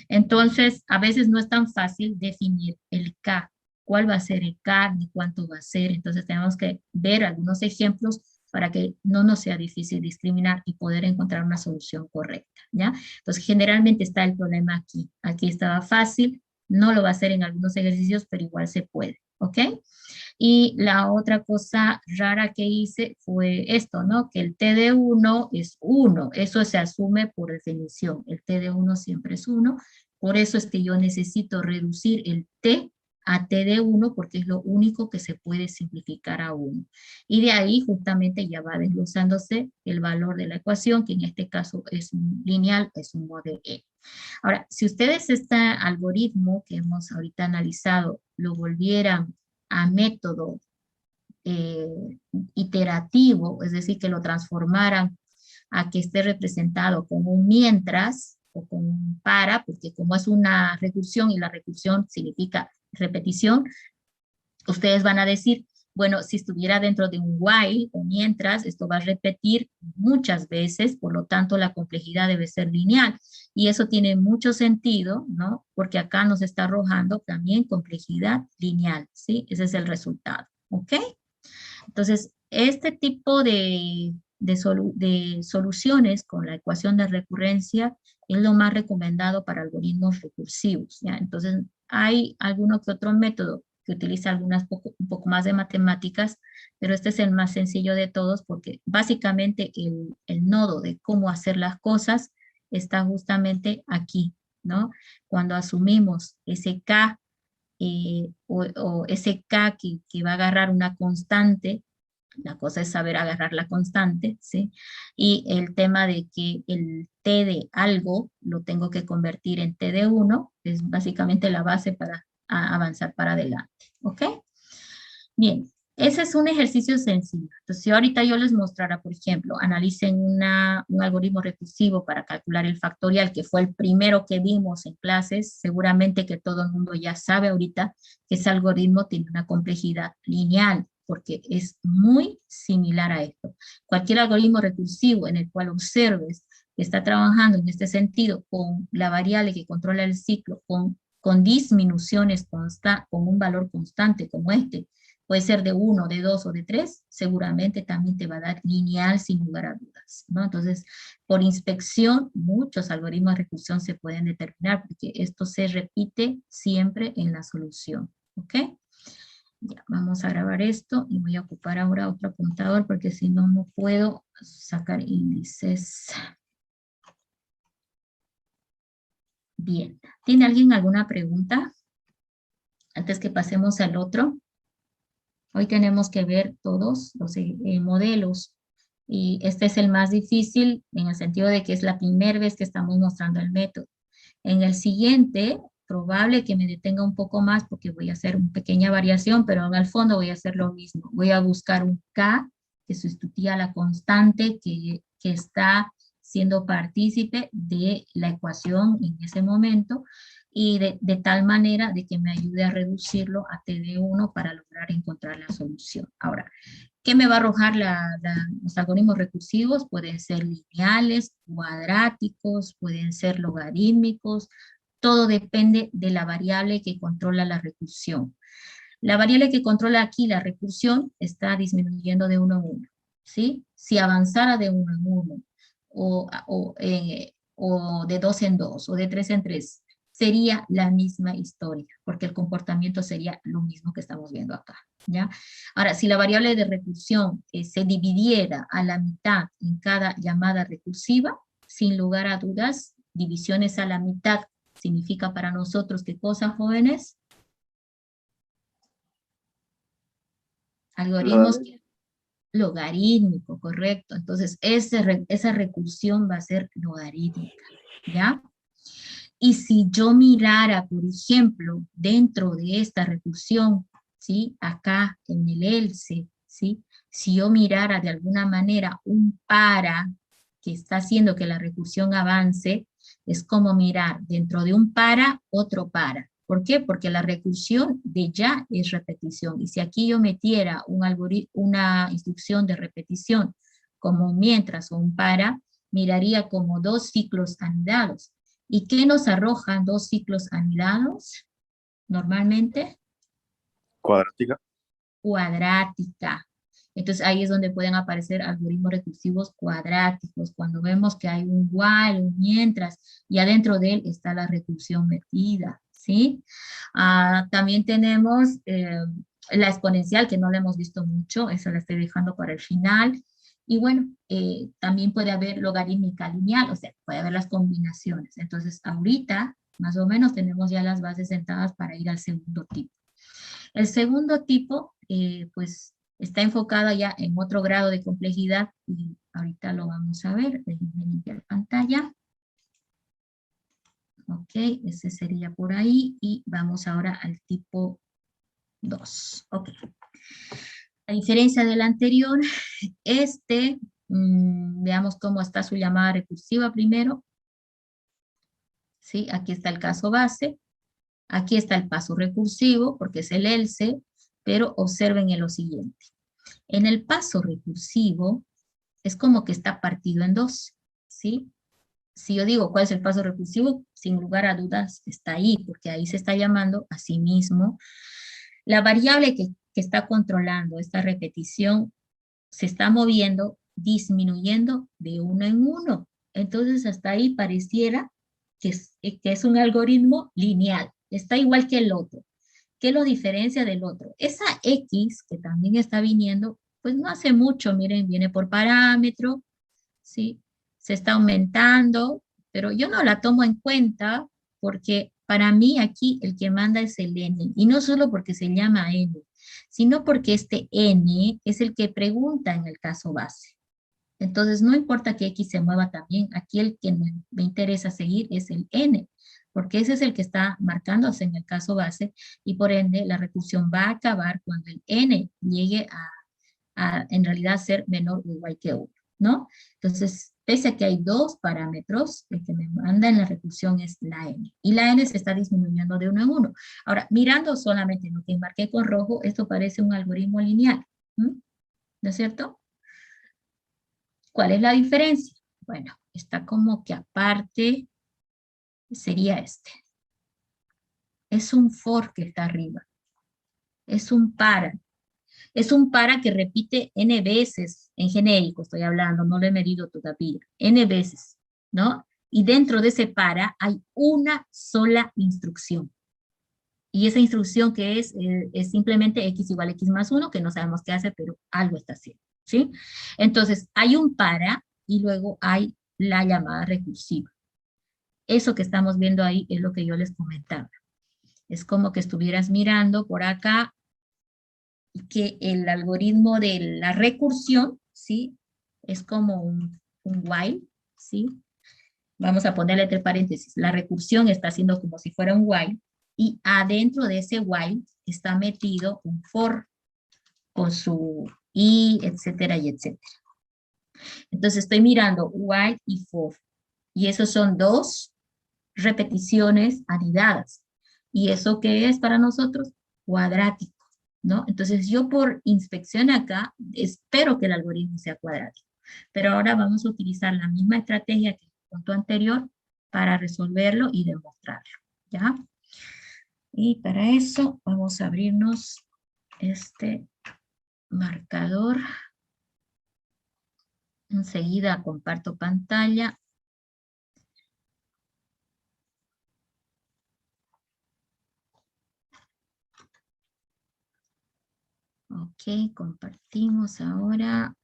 Entonces, a veces no es tan fácil definir el K, cuál va a ser el K, ni cuánto va a ser, entonces tenemos que ver algunos ejemplos para que no nos sea difícil discriminar y poder encontrar una solución correcta, ¿ya? Entonces, generalmente está el problema aquí. Aquí estaba fácil, no lo va a hacer en algunos ejercicios, pero igual se puede, ¿ok? Y la otra cosa rara que hice fue esto, ¿no? Que el T de 1 es 1, eso se asume por definición, el T de 1 siempre es 1, por eso es que yo necesito reducir el T a T de 1 porque es lo único que se puede simplificar a 1. Y de ahí justamente ya va desglosándose el valor de la ecuación, que en este caso es un lineal, es un mod E. Ahora, si ustedes este algoritmo que hemos ahorita analizado lo volvieran a método eh, iterativo, es decir, que lo transformaran a que esté representado con un mientras o con un para, porque como es una recursión y la recursión significa repetición, ustedes van a decir, bueno, si estuviera dentro de un while o mientras, esto va a repetir muchas veces, por lo tanto la complejidad debe ser lineal. Y eso tiene mucho sentido, ¿no? Porque acá nos está arrojando también complejidad lineal, ¿sí? Ese es el resultado, ¿ok? Entonces, este tipo de soluciones con la ecuación de recurrencia es lo más recomendado para algoritmos recursivos, ¿ya? Entonces, hay alguno que otro método que utiliza un poco más de matemáticas, pero este es el más sencillo de todos porque básicamente el nodo de cómo hacer las cosas está justamente aquí, ¿no? Cuando asumimos ese K o ese K que va a agarrar una constante, la cosa es saber agarrar la constante, ¿sí? Y el tema de que el T de algo lo tengo que convertir en T de 1, es básicamente la base para avanzar para adelante, ¿ok? Bien, ese es un ejercicio sencillo. Entonces, si ahorita yo les mostrara, por ejemplo, analicen un algoritmo recursivo para calcular el factorial, que fue el primero que vimos en clases, seguramente que todo el mundo ya sabe ahorita que ese algoritmo tiene una complejidad lineal, porque es muy similar a esto. Cualquier algoritmo recursivo en el cual observes que está trabajando en este sentido con la variable que controla el ciclo, con disminuciones con un valor constante como este, puede ser de 1, de 2 o de 3, seguramente también te va a dar lineal sin lugar a dudas, ¿no? Entonces, por inspección, muchos algoritmos de recursión se pueden determinar porque esto se repite siempre en la solución, ¿ok? Ya, vamos a grabar esto y voy a ocupar ahora otro apuntador porque si no, no puedo sacar índices. Bien. ¿Tiene alguien alguna pregunta? Antes que pasemos al otro. Hoy tenemos que ver todos los modelos. Y este es el más difícil en el sentido de que es la primera vez que estamos mostrando el método. En el siguiente, probable que me detenga un poco más porque voy a hacer una pequeña variación, pero en el fondo voy a hacer lo mismo. Voy a buscar un K que sustituya a la constante que está siendo partícipe de la ecuación en ese momento y de tal manera de que me ayude a reducirlo a TD1 para lograr encontrar la solución. Ahora, ¿qué me va a arrojar los algoritmos recursivos? Pueden ser lineales, cuadráticos, pueden ser logarítmicos, todo depende de la variable que controla la recursión. La variable que controla aquí la recursión está disminuyendo de 1 en 1, ¿sí? Si avanzara de 1 en 1, o de 2 en 2, o de 3 en 3, sería la misma historia, porque el comportamiento sería lo mismo que estamos viendo acá, ¿ya? Ahora, si la variable de recursión se dividiera a la mitad en cada llamada recursiva, sin lugar a dudas, divisiones a la mitad significa para nosotros, ¿qué cosa, jóvenes? Algoritmos logarítmico, correcto. Entonces, esa recursión va a ser logarítmica, ¿ya? Y si yo mirara, por ejemplo, dentro de esta recursión, ¿sí? Acá en el else, ¿sí? Si yo mirara de alguna manera un para que está haciendo que la recursión avance, es como mirar dentro de un para, otro para. ¿Por qué? Porque la recursión de ya es repetición. Y si aquí yo metiera una instrucción de repetición como un mientras o un para, miraría como dos ciclos anidados. ¿Y qué nos arrojan dos ciclos anidados? Normalmente, Cuadrática. cuadrática. Entonces ahí es donde pueden aparecer algoritmos recursivos cuadráticos, cuando vemos que hay un while, un mientras, y adentro de él está la recursión metida, ¿sí? También tenemos la exponencial, que no la hemos visto mucho, esa la estoy dejando para el final. Y bueno, también puede haber logarítmica lineal, o sea, puede haber las combinaciones. Entonces ahorita, más o menos, tenemos ya las bases sentadas para ir al segundo tipo. El segundo tipo, pues, está enfocado ya en otro grado de complejidad y ahorita lo vamos a ver. Déjenme limpiar pantalla. Ok, ese sería por ahí y vamos ahora al tipo 2. Ok. A diferencia del anterior, veamos cómo está su llamada recursiva primero. ¿Sí? Aquí está el caso base. Aquí está el paso recursivo, porque es el else, pero observen en lo siguiente. En el paso recursivo, es como que está partido en dos, ¿sí? Si yo digo cuál es el paso recursivo, sin lugar a dudas está ahí, porque ahí se está llamando a sí mismo. La variable que está controlando esta repetición se está moviendo, disminuyendo de 1 en 1. Entonces hasta ahí pareciera que es un algoritmo lineal, está igual que el otro. ¿Qué lo diferencia del otro? Esa X que también está viniendo, pues no hace mucho, miren, viene por parámetro, ¿sí? Se está aumentando, pero yo no la tomo en cuenta porque para mí aquí el que manda es el n, y no solo porque se llama n, sino porque este n es el que pregunta en el caso base. Entonces no importa que x se mueva también, aquí el que me interesa seguir es el n, porque ese es el que está marcándose en el caso base, y por ende la recursión va a acabar cuando el n llegue a en realidad ser menor o igual que 1, ¿no? Entonces, pese a que hay dos parámetros, el que me manda en la recursión es la n, y la n se está disminuyendo de 1 en 1. Ahora, mirando solamente lo que marqué con rojo, esto parece un algoritmo lineal, ¿no es cierto? ¿Cuál es la diferencia? Bueno, está como que aparte, sería este. Es un for que está arriba. Es un para. Es un para que repite n veces, en genérico estoy hablando, no lo he medido todavía, n veces, ¿no? Y dentro de ese para hay una sola instrucción. Y esa instrucción que es simplemente x igual a x más 1, que no sabemos qué hace, pero algo está haciendo, ¿sí? Entonces, hay un para y luego hay la llamada recursiva. Eso que estamos viendo ahí es lo que yo les comentaba. Es como que estuvieras mirando por acá que el algoritmo de la recursión, ¿sí? Es como un while, ¿sí? Vamos a ponerle entre paréntesis. La recursión está haciendo como si fuera un while y adentro de ese while está metido un for con su y, etcétera, y etcétera. Entonces estoy mirando while y for. Y esos son dos repeticiones anidadas. ¿Y eso qué es para nosotros? Cuadrático, ¿no? Entonces yo por inspección acá espero que el algoritmo sea cuadrático. Pero ahora vamos a utilizar la misma estrategia que el punto anterior para resolverlo y demostrarlo, ¿ya? Y para eso vamos a abrirnos este marcador. Enseguida comparto pantalla. Ok, compartimos ahora.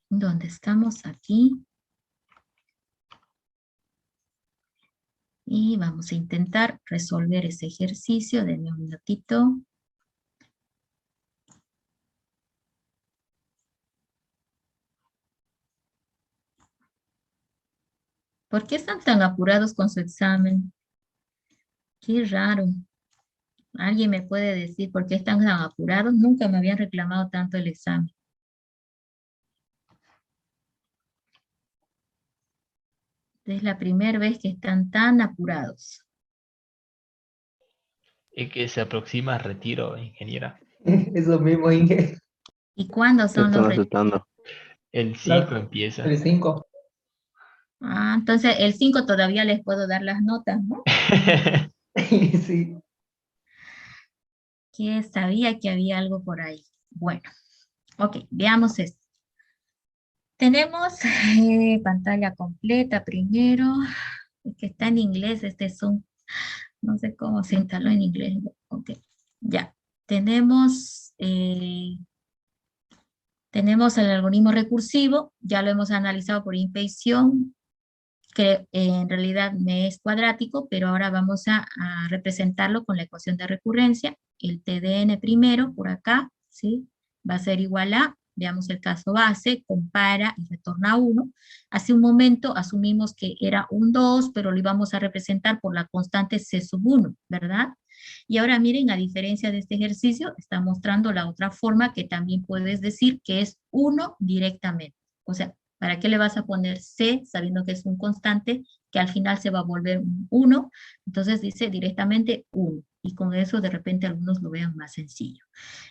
¿Dónde estamos? Aquí. Y vamos a intentar resolver ese ejercicio. Denme un minutito. ¿Por qué están tan apurados con su examen? Qué raro. ¿Alguien me puede decir por qué están tan apurados? Nunca me habían reclamado tanto el examen. Es la primera vez que están tan apurados. Es que se aproxima retiro, ingeniera. Eso mismo, Inge. ¿Y cuándo ¿Qué son los están retiros? aceptando? El 5 empieza. El 5. Ah, entonces el 5 todavía les puedo dar las notas, ¿no? Sí. Que sabía que había algo por ahí. Bueno, ok, veamos esto. Tenemos pantalla completa primero. Es que está en inglés, este Zoom. No sé cómo se instaló en inglés. Ok, ya. Tenemos el algoritmo recursivo, ya lo hemos analizado por inspección, que en realidad me es cuadrático, pero ahora vamos a representarlo con la ecuación de recurrencia. El TDN primero, por acá, ¿sí? Va a ser igual a, veamos el caso base, compara y retorna 1. Hace un momento asumimos que era un 2, pero lo íbamos a representar por la constante C sub 1, ¿verdad? Y ahora miren, a diferencia de este ejercicio, está mostrando la otra forma que también puedes decir que es 1 directamente. O sea, ¿para qué le vas a poner C sabiendo que es un constante que al final se va a volver un 1? Entonces dice directamente 1. Y con eso de repente algunos lo vean más sencillo.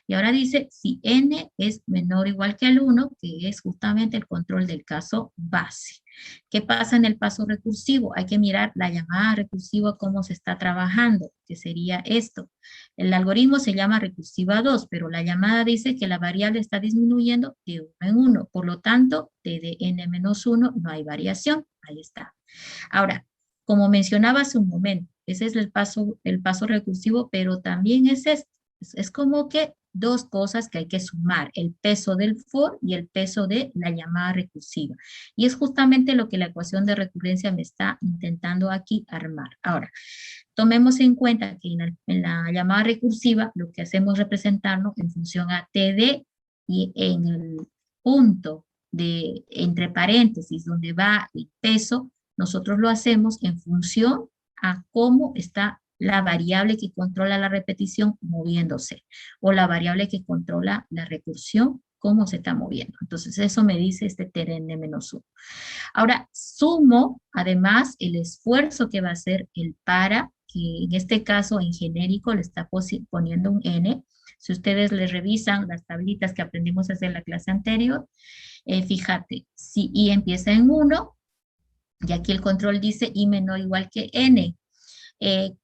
Y ahora dice si n es menor o igual que el 1, que es justamente el control del caso base. ¿Qué pasa en el paso recursivo? Hay que mirar la llamada recursiva, cómo se está trabajando, que sería esto. El algoritmo se llama recursiva 2, pero la llamada dice que la variable está disminuyendo de 1 en 1. Por lo tanto, de n-1 no hay variación. Ahí está. Ahora, como mencionaba hace un momento, ese es el paso recursivo, pero también es esto. Es como que dos cosas que hay que sumar, el peso del for y el peso de la llamada recursiva. Y es justamente lo que la ecuación de recurrencia me está intentando aquí armar. Ahora, tomemos en cuenta que en la llamada recursiva lo que hacemos es representarlo en función a TD y en el punto de entre paréntesis donde va el peso, nosotros lo hacemos en función a cómo está la variable que controla la repetición moviéndose, o la variable que controla la recursión, cómo se está moviendo. Entonces eso me dice este TRN-1. Ahora sumo además el esfuerzo que va a hacer el para, que en este caso en genérico le está poniendo un N. Si ustedes le revisan las tablitas que aprendimos a hacer en la clase anterior, fíjate, si I empieza en 1, y aquí el control dice I menor o igual que N. El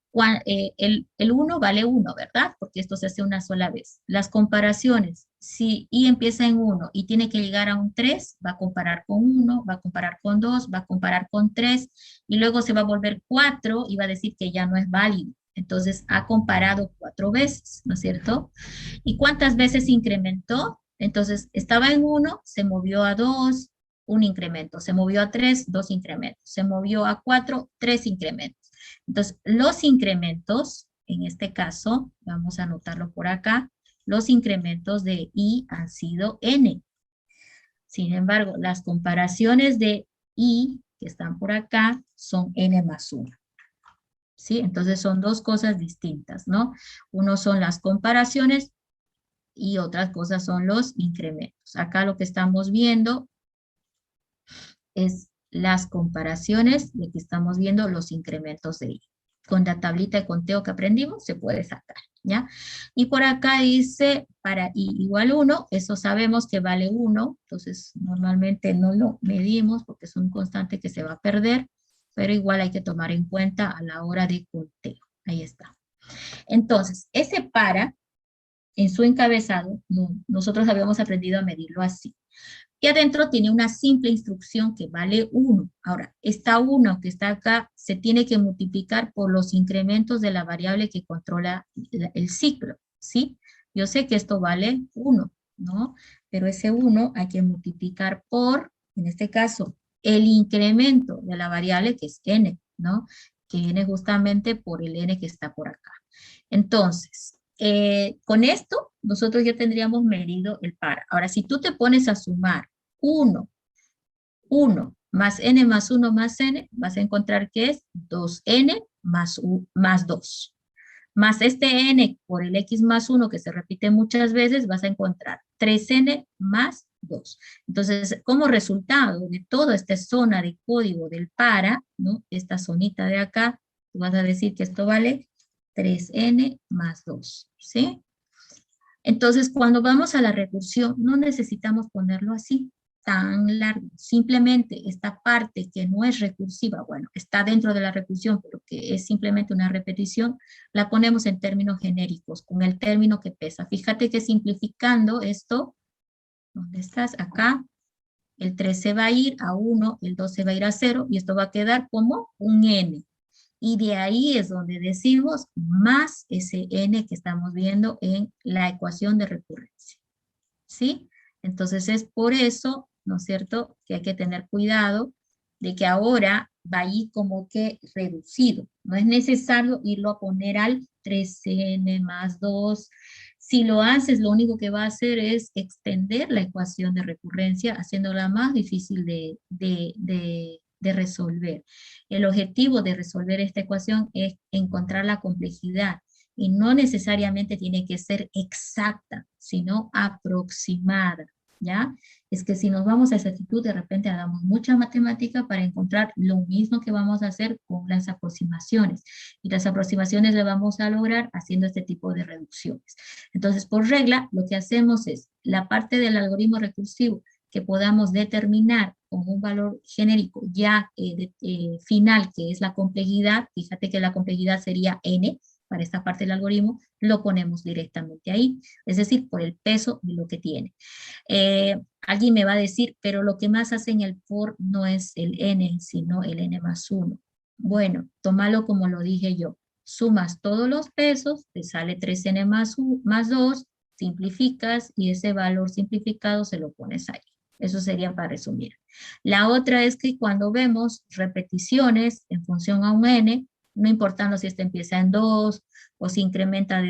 1 vale 1, ¿verdad? Porque esto se hace una sola vez. Las comparaciones, si I empieza en 1 y tiene que llegar a un 3, va a comparar con 1, va a comparar con 2, va a comparar con 3, y luego se va a volver 4 y va a decir que ya no es válido. Entonces ha comparado 4 veces, ¿no es cierto? ¿Y cuántas veces incrementó? Entonces estaba en 1, se movió a 2, un incremento. Se movió a 3, 2 incrementos. Se movió a 4, 3 incrementos. Entonces, los incrementos, en este caso, vamos a anotarlo por acá, los incrementos de I han sido N. Sin embargo, las comparaciones de I, que están por acá, son N más 1. ¿Sí? Entonces son dos cosas distintas, ¿no? Uno son las comparaciones y otras cosas son los incrementos. Acá lo que estamos viendo es las comparaciones de que estamos viendo los incrementos de I. Con la tablita de conteo que aprendimos se puede sacar, ¿ya? Y por acá dice para I igual 1, eso sabemos que vale 1, entonces normalmente no lo medimos porque es un constante que se va a perder, pero igual hay que tomar en cuenta a la hora de conteo. Ahí está. Entonces, ese para, en su encabezado, nosotros habíamos aprendido a medirlo así. Y adentro tiene una simple instrucción que vale 1. Ahora, esta 1 que está acá se tiene que multiplicar por los incrementos de la variable que controla el ciclo, ¿sí? Yo sé que esto vale 1, ¿no? Pero ese 1 hay que multiplicar por, en este caso, el incremento de la variable que es n, ¿no? Que viene justamente por el n que está por acá. Entonces, con esto, nosotros ya tendríamos medido el para. Ahora, si tú te pones a sumar 1 más n más 1 más n, vas a encontrar que es 2n más 2. Más este n por el x más 1 que se repite muchas veces, vas a encontrar 3n más 2. Entonces, como resultado de toda esta zona de código del para, ¿no? Esta zonita de acá, tú vas a decir que esto vale 3n más 2, ¿sí? Entonces, cuando vamos a la recursión, no necesitamos ponerlo así, tan largo. Simplemente esta parte que no es recursiva, bueno, está dentro de la recursión, pero que es simplemente una repetición, la ponemos en términos genéricos, con el término que pesa. Fíjate que simplificando esto, ¿dónde estás? Acá, el 3 se va a ir a 1, el 2 se va a ir a 0, y esto va a quedar como un n. Y de ahí es donde decimos más ese n que estamos viendo en la ecuación de recurrencia. ¿Sí? Entonces es por eso, ¿no es cierto?, que hay que tener cuidado de que ahora va ahí como que reducido. No es necesario irlo a poner al 3n más 2. Si lo haces, lo único que va a hacer es extender la ecuación de recurrencia, haciéndola más difícil de resolver. El objetivo de resolver esta ecuación es encontrar la complejidad y no necesariamente tiene que ser exacta, sino aproximada, ¿ya? Es que si nos vamos a esa actitud, de repente hagamos mucha matemática para encontrar lo mismo que vamos a hacer con las aproximaciones. Y las aproximaciones las vamos a lograr haciendo este tipo de reducciones. Entonces, por regla, lo que hacemos es la parte del algoritmo recursivo que podamos determinar con un valor genérico ya final, que es la complejidad. Fíjate que la complejidad sería n, para esta parte del algoritmo, lo ponemos directamente ahí, es decir, por el peso de lo que tiene. Alguien me va a decir, pero lo que más hace en el for no es el n, sino el n más 1. Bueno, tómalo como lo dije yo. Sumas todos los pesos, te sale 3n más 2, simplificas y ese valor simplificado se lo pones ahí. Eso sería para resumir. La otra es que cuando vemos repeticiones en función a un n, no importando si este empieza en 2 o si incrementa,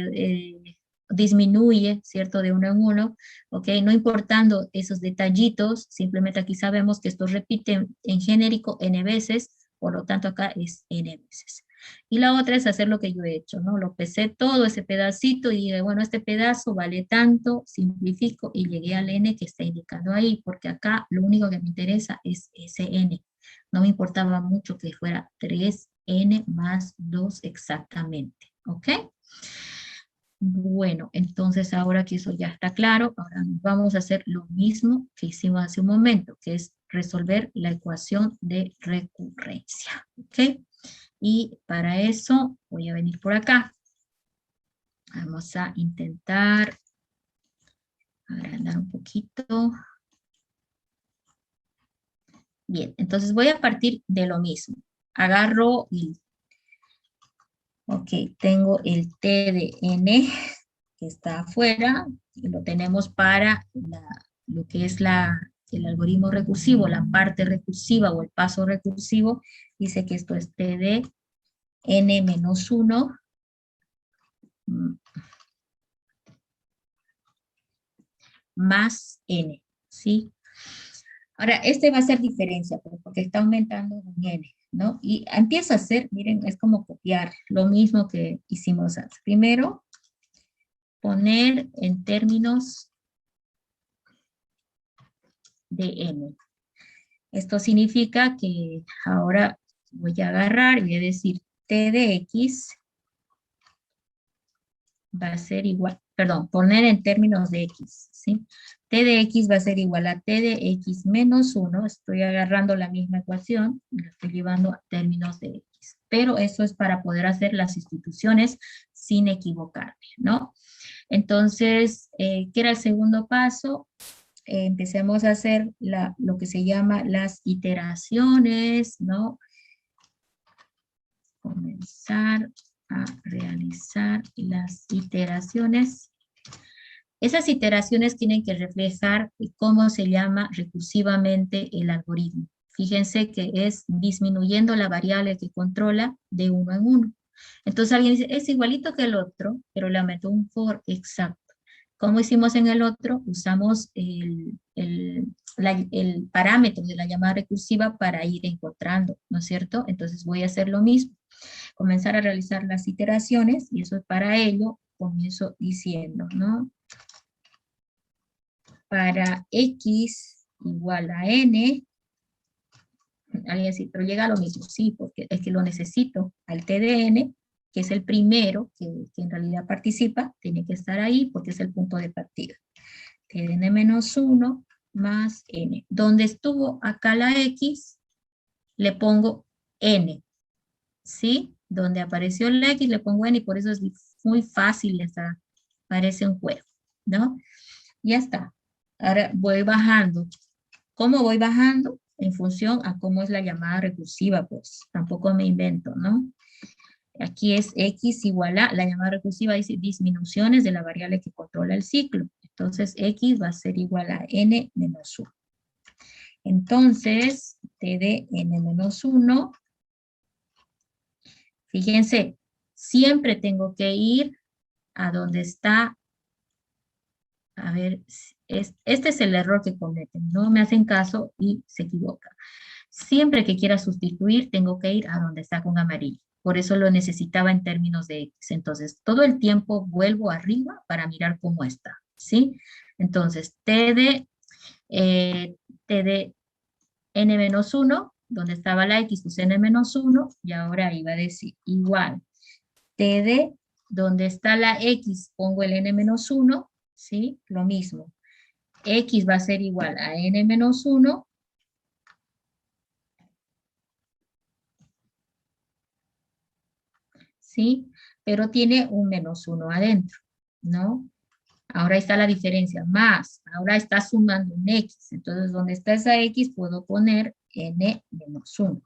disminuye, ¿cierto? De 1 en 1, ¿ok? No importando esos detallitos, simplemente aquí sabemos que esto repite en genérico n veces, por lo tanto acá es n veces. Y la otra es hacer lo que yo he hecho, ¿no? Lo pesé todo ese pedacito y dije, bueno, este pedazo vale tanto, simplifico y llegué al n que está indicado ahí, porque acá lo único que me interesa es ese n. No me importaba mucho que fuera 3n más 2 exactamente, ¿ok? Bueno, entonces ahora que eso ya está claro, ahora vamos a hacer lo mismo que hicimos hace un momento, que es resolver la ecuación de recurrencia, ¿ok? Y para eso voy a venir por acá. Vamos a intentar agrandar un poquito. Bien, entonces voy a partir de lo mismo. Agarro y... Ok, tengo el t de n que está afuera, y lo tenemos para lo que es la el algoritmo recursivo, la parte recursiva o el paso recursivo, dice que esto es T de n menos 1 más n, ¿sí? Ahora, este va a ser diferencia, porque está aumentando un n, ¿no? Y empieza a hacer, miren, es como copiar lo mismo que hicimos antes. Primero, poner en términos de n. Esto significa que ahora voy a agarrar y voy a decir t de x va a ser igual, perdón, poner en términos de x, ¿sí? T de x va a ser igual a t de x menos 1, estoy agarrando la misma ecuación, y la estoy llevando a términos de x, pero eso es para poder hacer las sustituciones sin equivocarme, ¿no? Entonces, ¿qué era el segundo paso? Empecemos a hacer lo que se llama las iteraciones, ¿no? Comenzar a realizar las iteraciones. Esas iteraciones tienen que reflejar cómo se llama recursivamente el algoritmo. Fíjense que es disminuyendo la variable que controla de uno en uno. Entonces alguien dice, es igualito que el otro, pero le aumentó un for exacto. ¿Cómo hicimos en el otro? Usamos el parámetro de la llamada recursiva para ir encontrando, ¿no es cierto? Entonces voy a hacer lo mismo. Comenzar a realizar las iteraciones, y eso para ello comienzo diciendo, ¿no? Para x igual a n, alguien dice, pero llega a lo mismo, sí, porque es que lo necesito al t de n, que es el primero que en realidad participa, tiene que estar ahí porque es el punto de partida. T de n menos 1 más n. Donde estuvo acá la x, le pongo n, ¿sí? Donde apareció la x le pongo n, y por eso es muy fácil, parece un juego, ¿no? Ya está. Ahora voy bajando. ¿Cómo voy bajando? En función a cómo es la llamada recursiva, pues tampoco me invento, ¿no? Aquí es x igual a, la llamada recursiva dice disminuciones de la variable que controla el ciclo. Entonces x va a ser igual a n menos 1. Entonces, t de n menos 1, fíjense, siempre tengo que ir a donde está, a ver, este es el error que cometen, no me hacen caso y se equivocan. Siempre que quiera sustituir, tengo que ir a donde está con amarillo. Por eso lo necesitaba en términos de x. Entonces, todo el tiempo vuelvo arriba para mirar cómo está, ¿sí? Entonces, t de n menos 1, donde estaba la x, pues n menos 1, y ahora iba a decir igual. T de donde está la x, pongo el n menos 1, ¿sí? Lo mismo. X va a ser igual a n menos 1, ¿sí? Pero tiene un menos 1 adentro, ¿no? Ahora está la diferencia, más, ahora está sumando un x, entonces donde está esa x puedo poner n menos 1.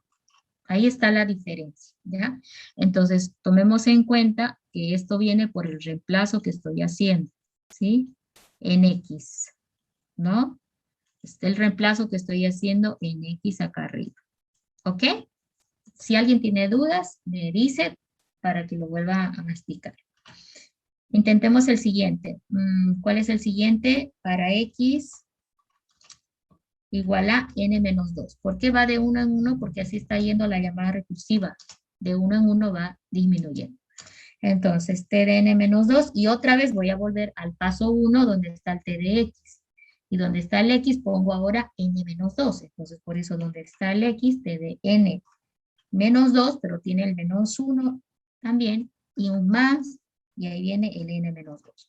Ahí está la diferencia, ¿ya? Entonces, tomemos en cuenta que esto viene por el reemplazo que estoy haciendo, ¿sí? En x, ¿no? Este es el reemplazo que estoy haciendo en x acá arriba, ¿ok? Si alguien tiene dudas, me dice para que lo vuelva a explicar. Intentemos el siguiente. ¿Cuál es el siguiente? Para x igual a n menos 2. ¿Por qué va de 1 en 1? Porque así está yendo la llamada recursiva. De 1 en 1 va disminuyendo. Entonces, t de n menos 2. Y otra vez voy a volver al paso 1 donde está el t de x. Y donde está el x pongo ahora n menos 2. Entonces, por eso donde está el x, t de n menos 2, pero tiene el menos 1 también. Y un más, y ahí viene el n menos 2.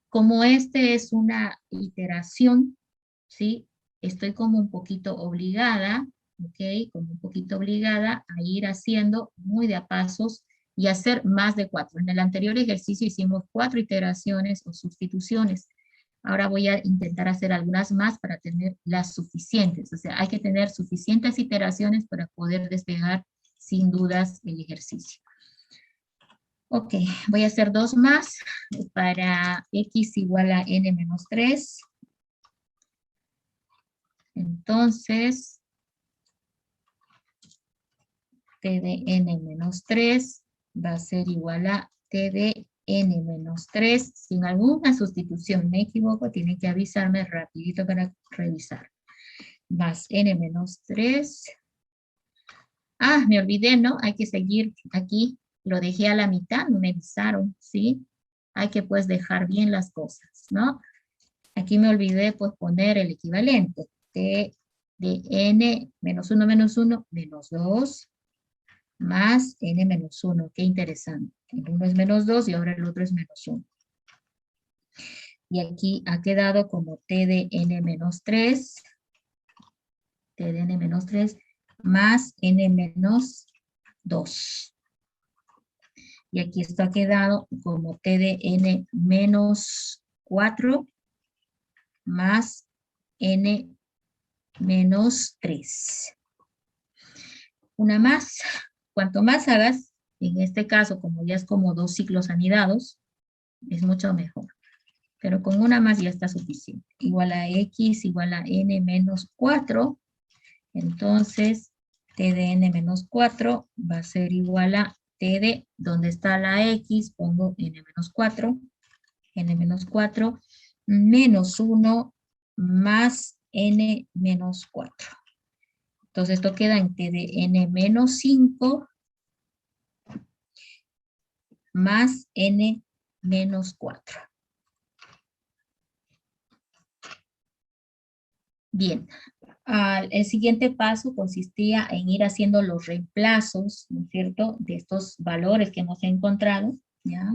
Como este es una iteración, ¿sí? Estoy como un poquito obligada, ¿ok? Como un poquito obligada a ir haciendo muy de a pasos y hacer más de 4. En el anterior ejercicio hicimos 4 iteraciones o sustituciones. Ahora voy a intentar hacer algunas más para tener las suficientes. O sea, hay que tener suficientes iteraciones para poder despegar sin dudas el ejercicio. Ok, voy a hacer 2 más para x igual a n menos 3. Entonces, T de n menos 3 va a ser igual a T de n menos 3. Sin alguna sustitución me equivoco, tienen que avisarme rapidito para revisar. Más n menos 3. Ah, me olvidé, ¿no? Hay que seguir aquí. Lo dejé a la mitad, no me avisaron, ¿sí? Hay que pues dejar bien las cosas, ¿no? Aquí me olvidé pues poner el equivalente. T de n menos 1 menos 2 más n menos 1. Qué interesante. El uno es menos 2 y ahora el otro es menos 1. Y aquí ha quedado como T de n menos 3. T de n menos 3 más n menos 2. Y aquí esto ha quedado como T de n menos 4 más n menos 3. Una más. Cuanto más hagas, en este caso, como ya es como 2 ciclos anidados, es mucho mejor. Pero con una más ya está suficiente. Igual a x igual a n menos 4. Entonces, T de n menos 4 va a ser igual a T de, donde está la x, pongo n menos 4. N menos 4 menos 1 más n menos 4. Entonces esto queda en T de n menos 5 más n menos 4. Bien, el siguiente paso consistía en ir haciendo los reemplazos, ¿no es cierto?, de estos valores que hemos encontrado, ¿ya?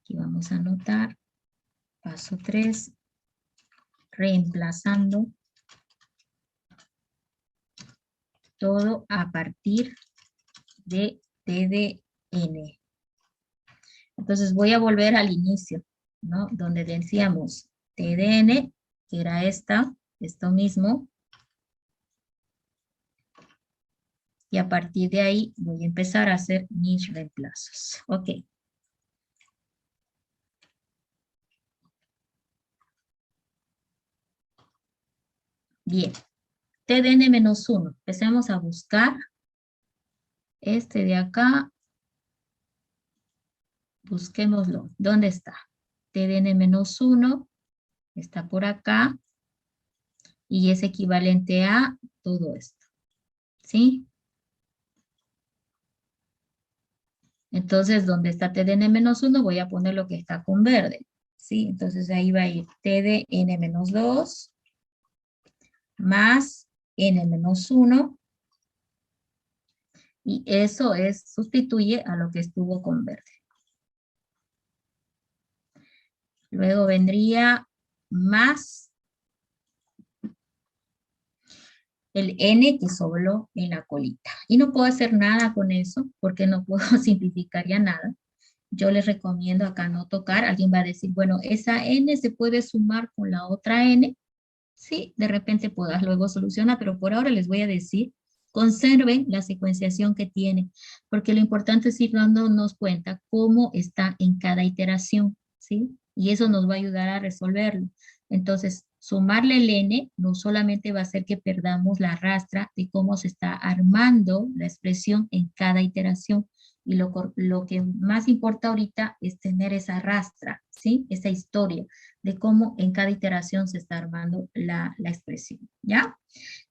Aquí vamos a anotar, paso 3, reemplazando todo a partir de T de n. Entonces voy a volver al inicio, ¿no? Donde decíamos T de n, que era esto mismo. Y a partir de ahí voy a empezar a hacer mis reemplazos. Ok. Bien. T de n menos 1. Empecemos a buscar este de acá. Busquémoslo. ¿Dónde está? T de n menos 1 está por acá. Y es equivalente a todo esto. ¿Sí? Entonces, donde está T de n menos 1, voy a poner lo que está con verde. ¿Sí? Entonces, ahí va a ir T de n menos 2 más n menos 1. Y eso sustituye a lo que estuvo con verde. Luego vendría más el n que sobró en la colita. Y no puedo hacer nada con eso, porque no puedo simplificar ya nada. Yo les recomiendo acá no tocar. Alguien va a decir, bueno, esa n se puede sumar con la otra n. Sí, de repente puedas luego solucionar, pero por ahora les voy a decir, conserven la secuenciación que tiene, porque lo importante es ir dándonos cuenta cómo está en cada iteración, ¿sí? Y eso nos va a ayudar a resolverlo. Entonces, sumarle el n no solamente va a hacer que perdamos la rastra de cómo se está armando la expresión en cada iteración, y lo que más importa ahorita es tener esa rastra, ¿sí? Esa historia de cómo en cada iteración se está armando la expresión, ¿ya?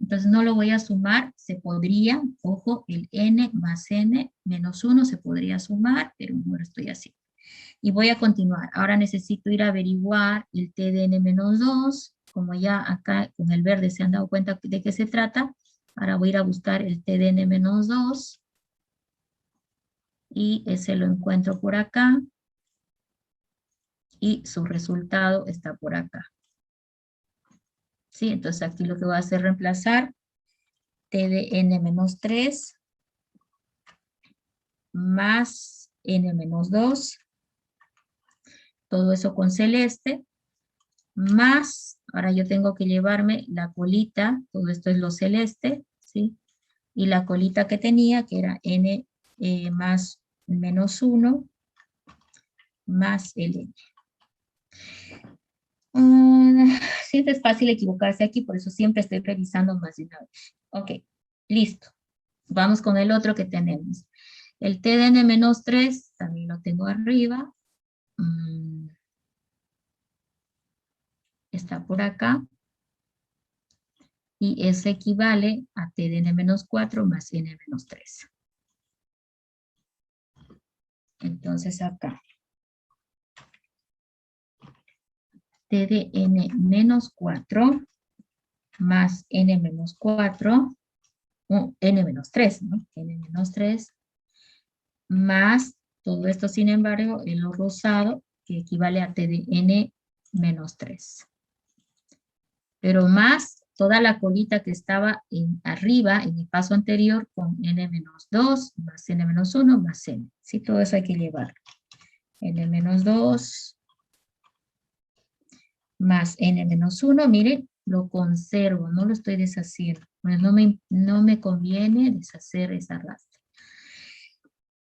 Entonces no lo voy a sumar, se podría, ojo, el n más n menos 1 se podría sumar, pero no lo estoy haciendo. Y voy a continuar. Ahora necesito ir a averiguar el t de n menos 2, como ya acá con el verde se han dado cuenta de qué se trata. Ahora voy a ir a buscar el t de n menos 2. Y ese lo encuentro por acá. Y su resultado está por acá. ¿Sí? Entonces aquí lo que voy a hacer es reemplazar T de n menos 3 más n menos 2. Todo eso con celeste. Más, ahora yo tengo que llevarme la colita, todo esto es lo celeste, ¿sí? Y la colita que tenía, que era n más menos 1, más el n. Siempre es fácil equivocarse aquí, por eso siempre estoy revisando más de una vez. Ok, listo. Vamos con el otro que tenemos. El t de n-3, también lo tengo arriba. Está por acá. Y eso equivale a t de n-4 más n-3. Entonces acá. T de n-4 más n-4, n-3, ¿no? n-3 más todo esto, sin embargo, en lo rosado, que equivale a t de n-3. Pero más toda la colita que estaba arriba, en el paso anterior, con n-2, más n-1, más n. Sí, todo eso hay que llevar. n-2 más n-1, miren, lo conservo, no lo estoy deshaciendo. Bueno, no me conviene deshacer esa rastra.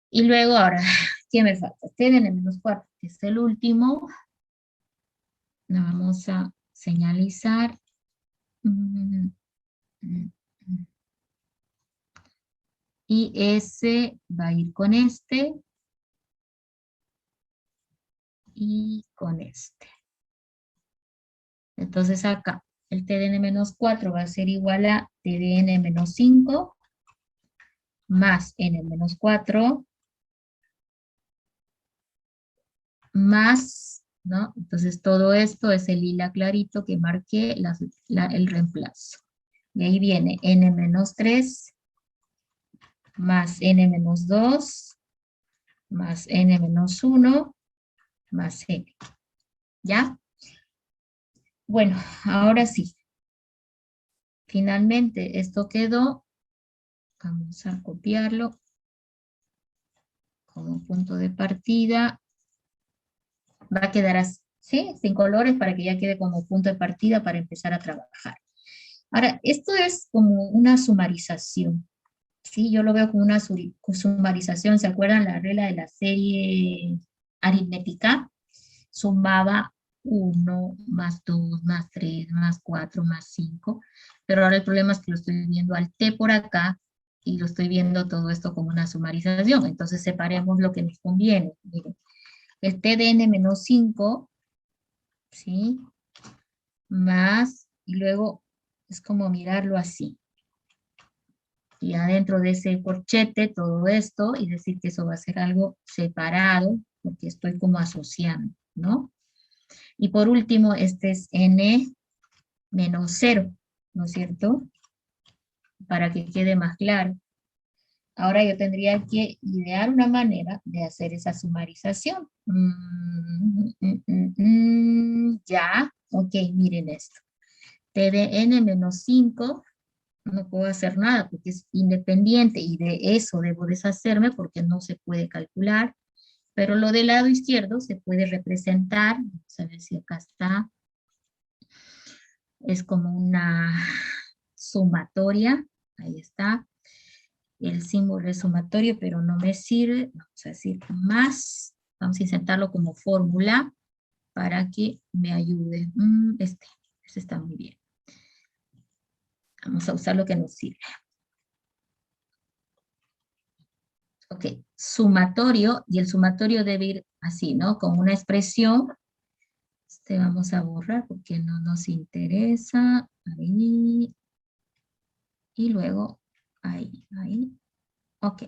Y luego ahora, ¿qué me falta? T de n-4, que es el último. Lo vamos a señalizar. Y ese va a ir con este. Y con este. Entonces acá, el t de n-4 va a ser igual a t de n-5 más n-4 más, ¿no? Entonces todo esto es el lila clarito que marqué el reemplazo. Y ahí viene n-3 más n-2 más n-1 más n. ¿Ya? Bueno, ahora sí. Finalmente esto quedó. Vamos a copiarlo como punto de partida. Va a quedar así, ¿sí? Sin colores para que ya quede como punto de partida para empezar a trabajar. Ahora, esto es como una sumarización, ¿sí? Yo lo veo como una sumarización. ¿Se acuerdan la regla de la serie aritmética? Sumaba 1, más 2, más 3, más 4, más 5. Pero ahora el problema es que lo estoy viendo al t por acá y lo estoy viendo todo esto como una sumarización. Entonces separemos lo que nos conviene. Miren, el t de n-5, ¿sí? Más, y luego es como mirarlo así. Y adentro de ese corchete todo esto, y decir que eso va a ser algo separado, porque estoy como asociando, ¿no? Y por último, este es n-0, ¿no es cierto? Para que quede más claro. Ahora yo tendría que idear una manera de hacer esa sumarización. Ya, ok, miren esto. T de n-5, no puedo hacer nada porque es independiente y de eso debo deshacerme porque no se puede calcular. Pero lo del lado izquierdo se puede representar, vamos a ver si acá está. Es como una sumatoria, ahí está. El símbolo es sumatorio, pero no me sirve. Vamos a decir más. Vamos a insertarlo como fórmula para que me ayude. Este está muy bien. Vamos a usar lo que nos sirve. Ok, sumatorio, y el sumatorio debe ir así, ¿no? Con una expresión. Este vamos a borrar porque no nos interesa. Ahí. Y luego, ahí. Ok,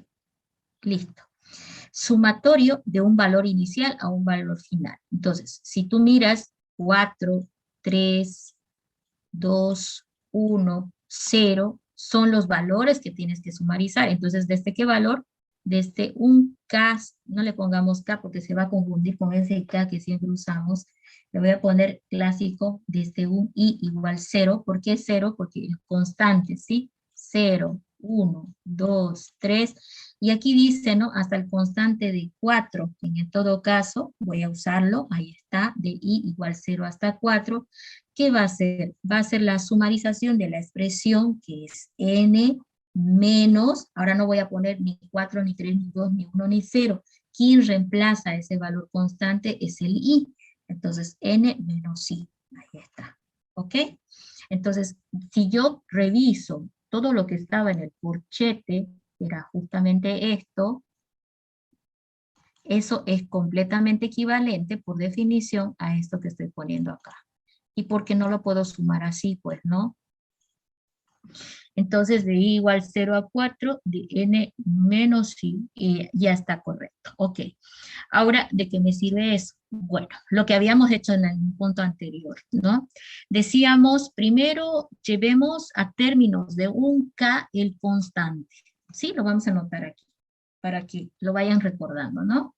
listo. Sumatorio de un valor inicial a un valor final. Entonces, si tú miras 4, 3, 2, 1, 0, son los valores que tienes que sumarizar. Entonces, ¿desde qué valor? Desde un K, no le pongamos K porque se va a confundir con ese K que siempre usamos. Le voy a poner clásico desde un I igual 0. ¿Por qué 0? Porque es constante, ¿sí? 0, 1, 2, 3. Y aquí dice, ¿no? Hasta el constante de 4. En todo caso, voy a usarlo. Ahí está, de I igual 0 hasta 4. ¿Qué va a hacer? Va a ser la sumarización de la expresión que es n menos, ahora no voy a poner ni 4, ni 3, ni 2, ni 1, ni 0. ¿Quién reemplaza ese valor constante? Es el i. Entonces, n menos i. Ahí está, ¿ok? Entonces, si yo reviso todo lo que estaba en el corchete, era justamente esto, eso es completamente equivalente, por definición, a esto que estoy poniendo acá. ¿Y por qué no lo puedo sumar así? Pues no. Entonces, de i igual 0 a 4, de n menos i, ya está correcto. Ok. Ahora, ¿de qué me sirve eso? Bueno, lo que habíamos hecho en el punto anterior, ¿no? Decíamos, primero, llevemos a términos de un k el constante. Sí, lo vamos a anotar aquí, para que lo vayan recordando, ¿no?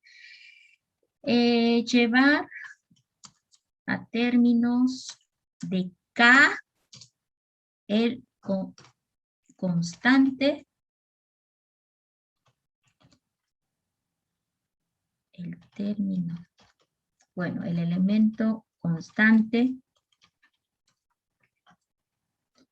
Llevar a términos de k el constante, el término, bueno, el elemento constante,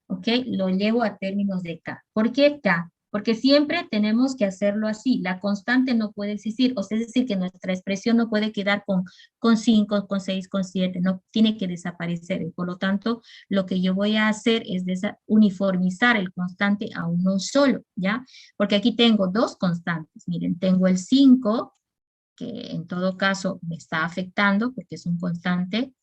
¿ok? Lo llevo a términos de k. ¿Por qué k? Porque siempre tenemos que hacerlo así. La constante no puede existir, o sea, es decir, que nuestra expresión no puede quedar con 5, con 6, con 7, no tiene que desaparecer. Y por lo tanto, lo que yo voy a hacer es uniformizar el constante a uno solo, ¿ya? Porque aquí tengo dos constantes. Miren, tengo el 5, que en todo caso me está afectando porque es un constante,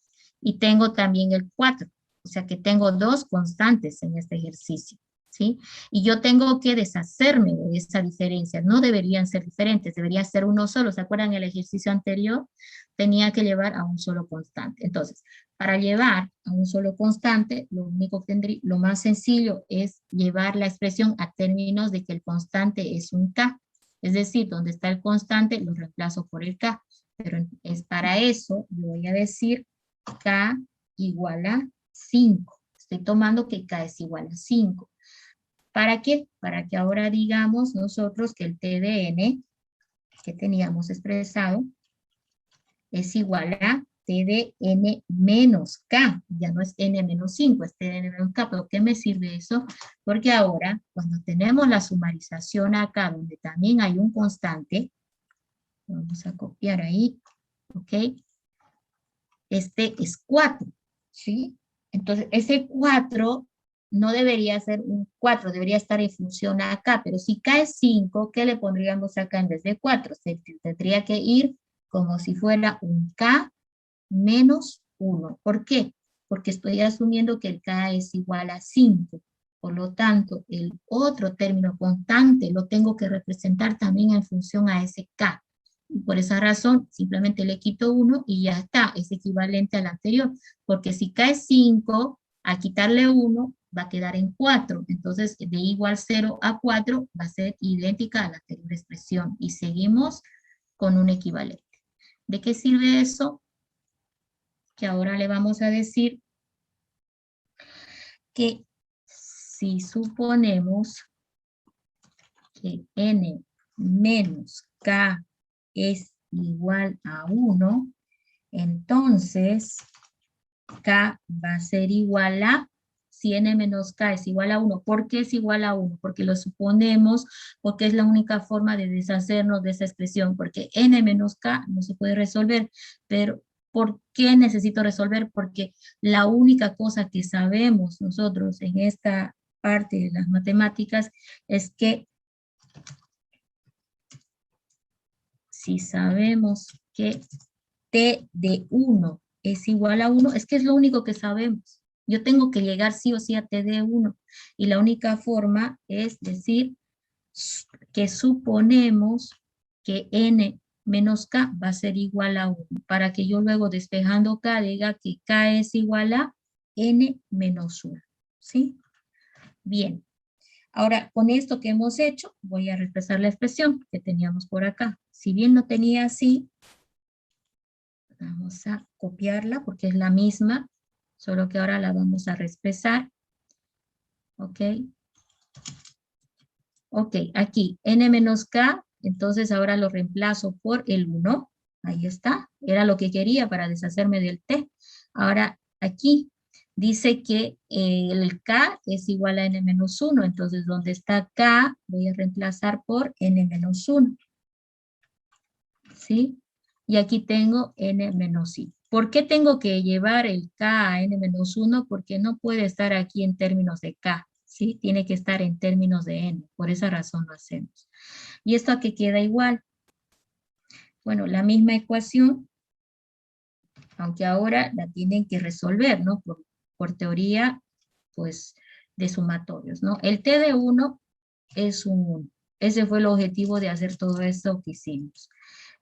y tengo también el 4, o sea que tengo dos constantes en este ejercicio, ¿sí? Y yo tengo que deshacerme de esa diferencia, no deberían ser diferentes, debería ser uno solo. ¿Se acuerdan el ejercicio anterior? Tenía que llevar a un solo constante. Entonces, para llevar a un solo constante, lo único que tendría, lo más sencillo es llevar la expresión a términos de que el constante es un k. Es decir, donde está el constante, lo reemplazo por el k. Pero es para eso, yo voy a decir k igual a 5. Estoy tomando que k es igual a 5. ¿Para qué? Para que ahora digamos nosotros que el t de n, que teníamos expresado, es igual a t de n menos k. Ya no es n menos 5, es t de n menos k. ¿Pero qué me sirve eso? Porque ahora, cuando tenemos la sumarización acá, donde también hay un constante, vamos a copiar ahí, ¿ok? Este es 4, ¿sí? Entonces, ese 4 no debería ser un 4, debería estar en función acá, pero si k es 5, ¿qué le pondríamos acá en vez de 4? Se tendría que ir como si fuera un k menos 1. ¿Por qué? Porque estoy asumiendo que el k es igual a 5. Por lo tanto, el otro término constante lo tengo que representar también en función a ese k. Y por esa razón, simplemente le quito 1 y ya está, es equivalente al anterior. Porque si k es 5, al quitarle 1, va a quedar en 4. Entonces, de igual 0 a 4 va a ser idéntica a la anterior expresión. Y seguimos con un equivalente. ¿De qué sirve eso? Que ahora le vamos a decir que si suponemos que n menos k es igual a 1, entonces k va a ser igual a, si n menos k es igual a 1, ¿por qué es igual a 1? Porque lo suponemos, porque es la única forma de deshacernos de esa expresión, porque n menos k no se puede resolver, pero ¿por qué necesito resolver? Porque la única cosa que sabemos nosotros en esta parte de las matemáticas es que si sabemos que t de 1 es igual a 1, es que es lo único que sabemos. Yo tengo que llegar sí o sí a t de 1, y la única forma es decir que suponemos que n menos k va a ser igual a 1, para que yo luego despejando k diga que k es igual a n menos 1, ¿sí? Bien, ahora con esto que hemos hecho, voy a reemplazar la expresión que teníamos por acá. Si bien no tenía así, vamos a copiarla porque es la misma, solo que ahora la vamos a reexpresar. ¿Ok? Ok, aquí n menos k, entonces ahora lo reemplazo por el 1. Ahí está, era lo que quería para deshacerme del t. Ahora aquí dice que el k es igual a n menos 1, entonces donde está k voy a reemplazar por n menos 1. ¿Sí? Y aquí tengo n menos i. ¿Por qué tengo que llevar el K a n-1? Porque no puede estar aquí en términos de K, ¿sí? Tiene que estar en términos de n, por esa razón lo hacemos. ¿Y esto a qué queda igual? Bueno, la misma ecuación, aunque ahora la tienen que resolver, ¿no? Por teoría, pues, de sumatorios, ¿no? El T de 1 es un 1. Ese fue el objetivo de hacer todo esto que hicimos.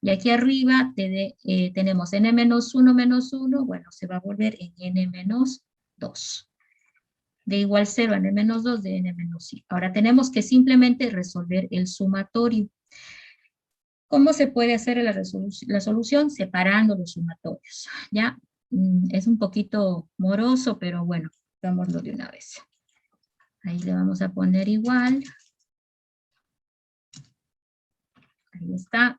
Y aquí arriba tenemos n-1 menos 1, bueno, se va a volver en n-2. De igual 0 a n-2 de n-1. Ahora tenemos que simplemente resolver el sumatorio. ¿Cómo se puede hacer la solución? Separando los sumatorios, ¿ya? Es un poquito moroso, pero bueno, hagámoslo de una vez. Ahí le vamos a poner igual. Ahí está.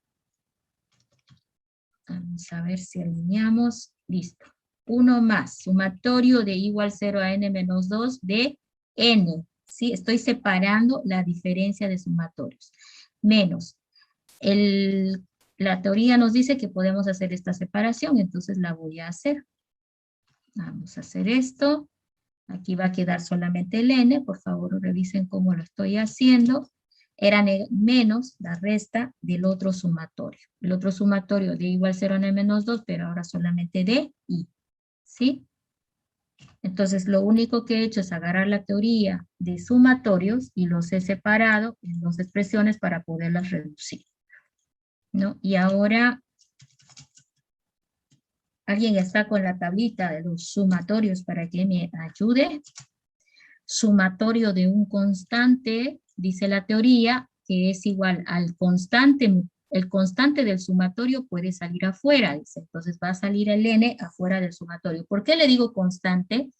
Vamos a ver si alineamos. Listo. 1 más, sumatorio de igual 0 a n-2 de n. ¿Sí? Estoy separando la diferencia de sumatorios. Menos. La teoría nos dice que podemos hacer esta separación, entonces la voy a hacer. Vamos a hacer esto. Aquí va a quedar solamente el n, por favor revisen cómo lo estoy haciendo. Era menos la resta del otro sumatorio. El otro sumatorio de igual 0 a n-2, pero ahora solamente de i. ¿Sí? Entonces lo único que he hecho es agarrar la teoría de sumatorios y los he separado en dos expresiones para poderlas reducir, ¿no? Y ahora, ¿alguien está con la tablita de los sumatorios para que me ayude? Sumatorio de un constante, dice la teoría, que es igual al constante. El constante del sumatorio puede salir afuera, dice. Entonces va a salir el n afuera del sumatorio. ¿Por qué le digo constante?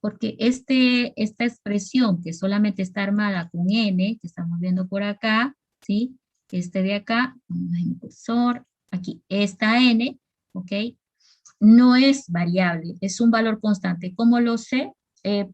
Porque esta expresión que solamente está armada con n, que estamos viendo por acá, ¿sí? Este de acá, vamos a ir cursor, aquí, esta n, ¿ok? No es variable, es un valor constante. ¿Cómo lo sé?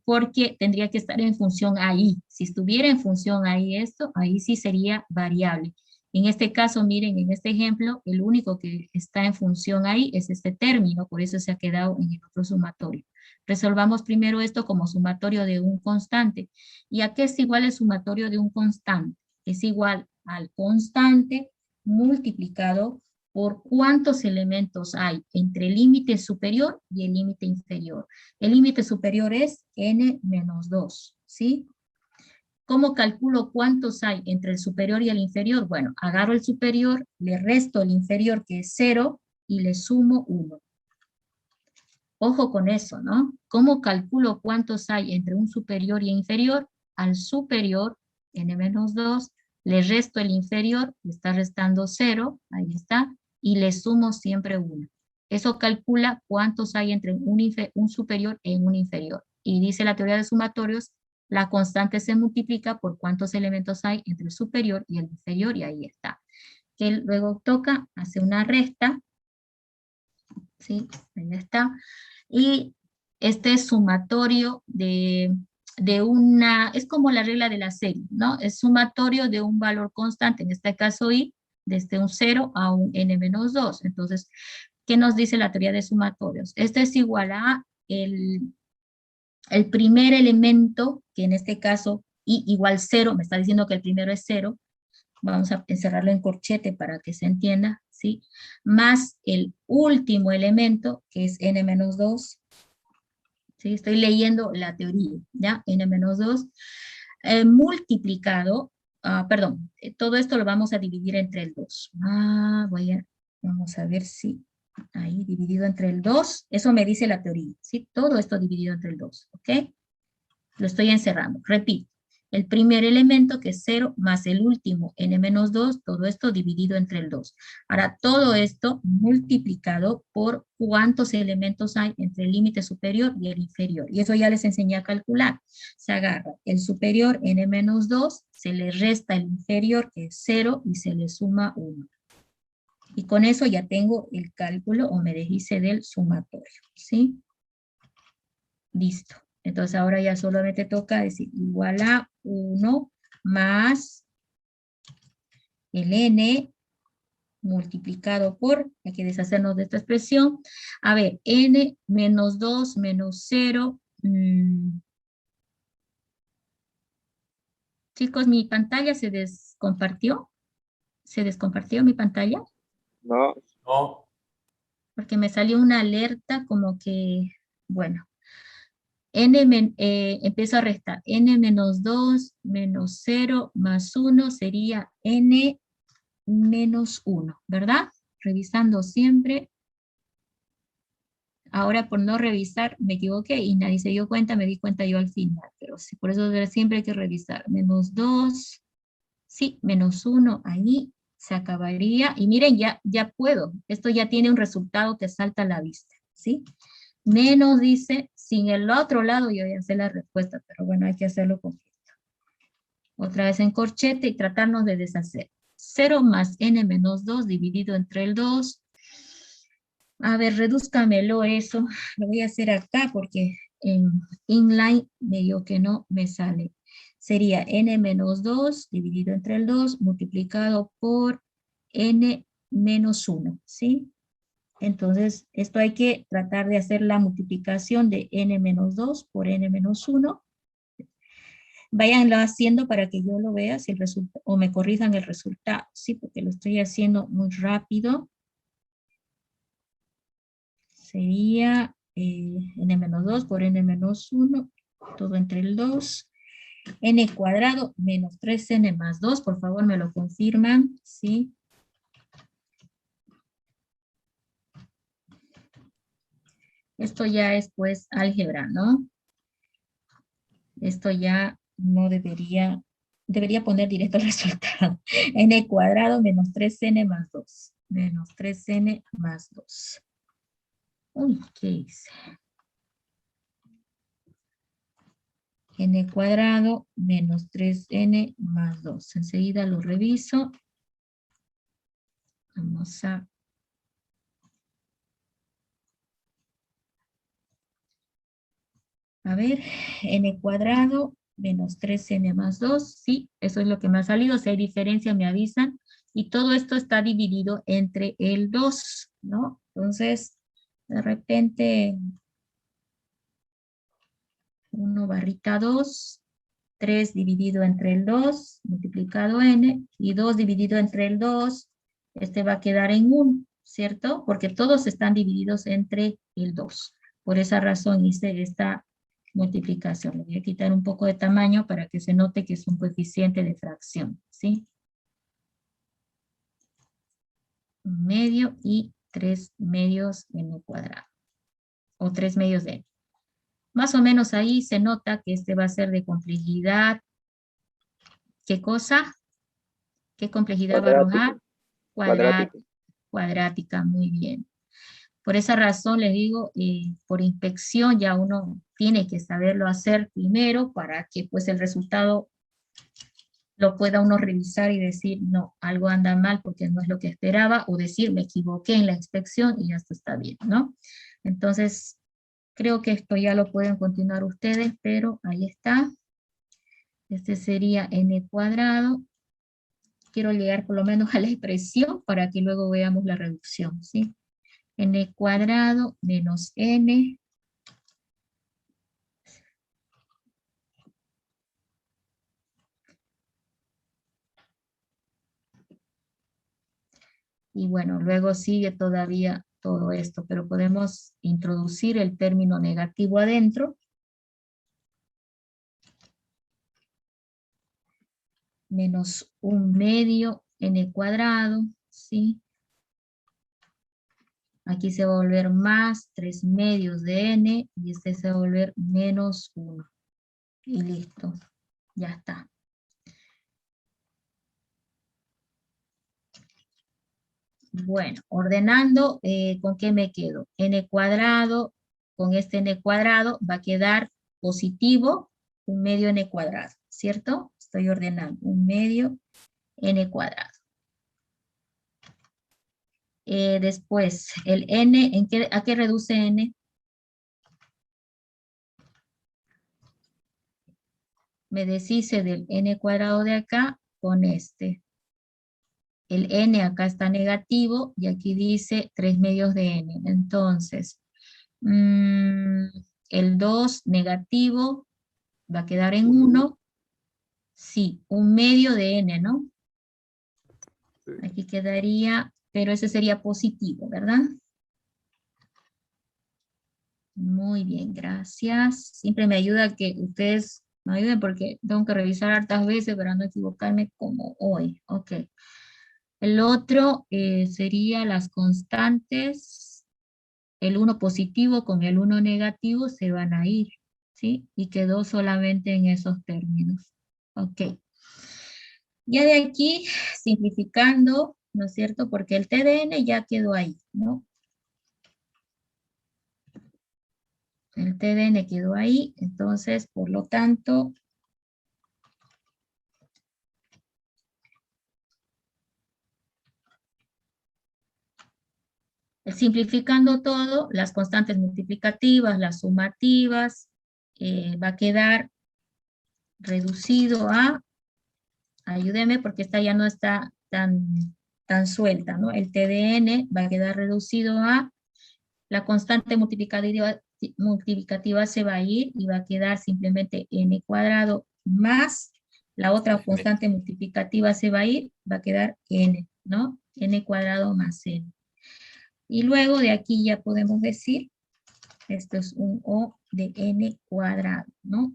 Porque tendría que estar en función ahí. Si estuviera en función ahí esto, ahí sí sería variable. En este caso, miren, en este ejemplo, el único que está en función ahí es este término, por eso se ha quedado en el otro sumatorio. Resolvamos primero esto como sumatorio de un constante. ¿Y a qué es igual el sumatorio de un constante? Es igual al constante multiplicado por cuántos elementos hay entre el límite superior y el límite inferior. El límite superior es n-2, ¿sí? ¿Cómo calculo cuántos hay entre el superior y el inferior? Bueno, agarro el superior, le resto el inferior que es 0 y le sumo 1. Ojo con eso, ¿no? ¿Cómo calculo cuántos hay entre un superior y inferior? Al superior, n-2, le resto el inferior, le está restando 0, ahí está, y le sumo siempre 1. Eso calcula cuántos hay entre un superior y un inferior. Y dice la teoría de sumatorios, la constante se multiplica por cuántos elementos hay entre el superior y el inferior, y ahí está. Que luego toca, hace una resta, ¿sí? Ahí está. Y este sumatorio de una, es como la regla de la serie, ¿no? Es sumatorio de un valor constante, en este caso i, desde un 0 a un n-2. Entonces, ¿qué nos dice la teoría de sumatorios? Este es igual a el primer elemento, que en este caso i igual 0, me está diciendo que el primero es 0, vamos a encerrarlo en corchete para que se entienda, ¿sí? Más el último elemento, que es n-2, ¿sí? Estoy leyendo la teoría, ¿ya? n-2, multiplicado, perdón, todo esto lo vamos a dividir entre el 2. Vamos a ver si, ahí dividido entre el 2, eso me dice la teoría, ¿sí? Todo esto dividido entre el 2, ¿ok? Lo estoy encerrando, repito. El primer elemento que es 0 más el último n-2, todo esto dividido entre el 2. Ahora todo esto multiplicado por cuántos elementos hay entre el límite superior y el inferior. Y eso ya les enseñé a calcular. Se agarra el superior n-2, se le resta el inferior que es 0 y se le suma 1. Y con eso ya tengo el cálculo o me deshice del sumatorio, ¿sí? Listo. Entonces ahora ya solamente toca decir igual a 1 más el n multiplicado por, hay que deshacernos de esta expresión. A ver, n menos 2 menos 0. Chicos, mi pantalla se descompartió. ¿Se descompartió mi pantalla? No. No. Porque me salió una alerta como que, bueno. Empiezo a restar. N menos 2 menos 0 más 1 sería n menos 1, ¿verdad? Revisando siempre. Ahora por no revisar me equivoqué y nadie se dio cuenta, me di cuenta yo al final. Pero sí, por eso siempre hay que revisar. Menos 2, sí, menos 1, ahí se acabaría. Y miren, ya puedo. Esto ya tiene un resultado que salta a la vista, ¿sí? Menos dice, sin el otro lado yo ya sé la respuesta, pero bueno, hay que hacerlo completo. Otra vez en corchete y tratarnos de deshacer. 0 más n menos 2 dividido entre el 2. A ver, redúzcamelo eso. Lo voy a hacer acá porque en inline medio que no me sale. Sería n menos 2 dividido entre el 2 multiplicado por n menos 1, ¿sí? Entonces, esto hay que tratar de hacer la multiplicación de n menos 2 por n menos 1. Váyanlo haciendo para que yo lo vea si el resultado, o me corrijan el resultado, ¿sí? Porque lo estoy haciendo muy rápido. Sería n menos 2 por n menos 1, todo entre el 2. N cuadrado menos 3n más 2, por favor me lo confirman, ¿sí? Esto ya es pues álgebra, ¿no? Esto ya no debería poner directo el resultado. N cuadrado menos 3n más 2. Menos 3n más 2. Uy, ¿qué hice? N cuadrado menos 3n más 2. Enseguida lo reviso. Vamos a... A ver, n cuadrado menos 3n más 2. Sí, eso es lo que me ha salido. Si hay diferencia me avisan. Y todo esto está dividido entre el 2, ¿no? Entonces, de repente, 1 barrita 2, 3 dividido entre el 2, multiplicado n, y 2 dividido entre el 2, este va a quedar en 1, ¿cierto? Porque todos están divididos entre el 2. Por esa razón hice esta multiplicación. Le voy a quitar un poco de tamaño para que se note que es un coeficiente de fracción, ¿sí? 1 medio y 3 medios n cuadrado, o 3 medios de n. Más o menos ahí se nota que este va a ser de complejidad. ¿Qué cosa? ¿Qué complejidad va a arrojar? Cuadrático. Cuadrática, muy bien. Por esa razón les digo, por inspección ya uno tiene que saberlo hacer primero para que pues el resultado lo pueda uno revisar y decir, no, algo anda mal porque no es lo que esperaba, o decir, me equivoqué en la inspección y ya esto está bien, ¿no? Entonces, creo que esto ya lo pueden continuar ustedes, pero ahí está. Este sería n cuadrado. Quiero llegar por lo menos a la expresión para que luego veamos la reducción, ¿sí? N cuadrado menos n. Y bueno, luego sigue todavía todo esto, pero podemos introducir el término negativo adentro. Menos 1 medio n cuadrado, ¿sí? Aquí se va a volver más 3 medios de n y este se va a volver menos 1. Y listo, ya está. Bueno, ordenando, ¿con qué me quedo? N cuadrado, con este n cuadrado va a quedar positivo 1 medio n cuadrado, ¿cierto? Estoy ordenando 1 medio n cuadrado. Después, el n, ¿a qué reduce n? Me deshice del n cuadrado de acá con este. el n acá está negativo, y aquí dice 3 medios de n. Entonces, el 2 negativo va a quedar en 1. Sí, 1 medio de n, ¿no? Sí. Aquí quedaría, pero ese sería positivo, ¿verdad? Muy bien, gracias. Siempre me ayuda que ustedes me ayuden porque tengo que revisar hartas veces para no equivocarme como hoy. Ok. El otro sería las constantes. El 1 positivo con el 1 negativo se van a ir, ¿sí? Y quedó solamente en esos términos. Ok. Ya de aquí, simplificando, ¿no es cierto? Porque el TDN ya quedó ahí, ¿no? El TDN quedó ahí, entonces, por lo tanto, simplificando todo, las constantes multiplicativas, las sumativas, va a quedar reducido a, ayúdeme porque esta ya no está tan suelta, ¿no? El TDN va a quedar reducido a, la constante multiplicativa se va a ir y va a quedar simplemente n cuadrado más, la otra constante multiplicativa se va a ir, va a quedar n, ¿no? N cuadrado más n. Y luego de aquí ya podemos decir, esto es un O de n cuadrado, ¿no?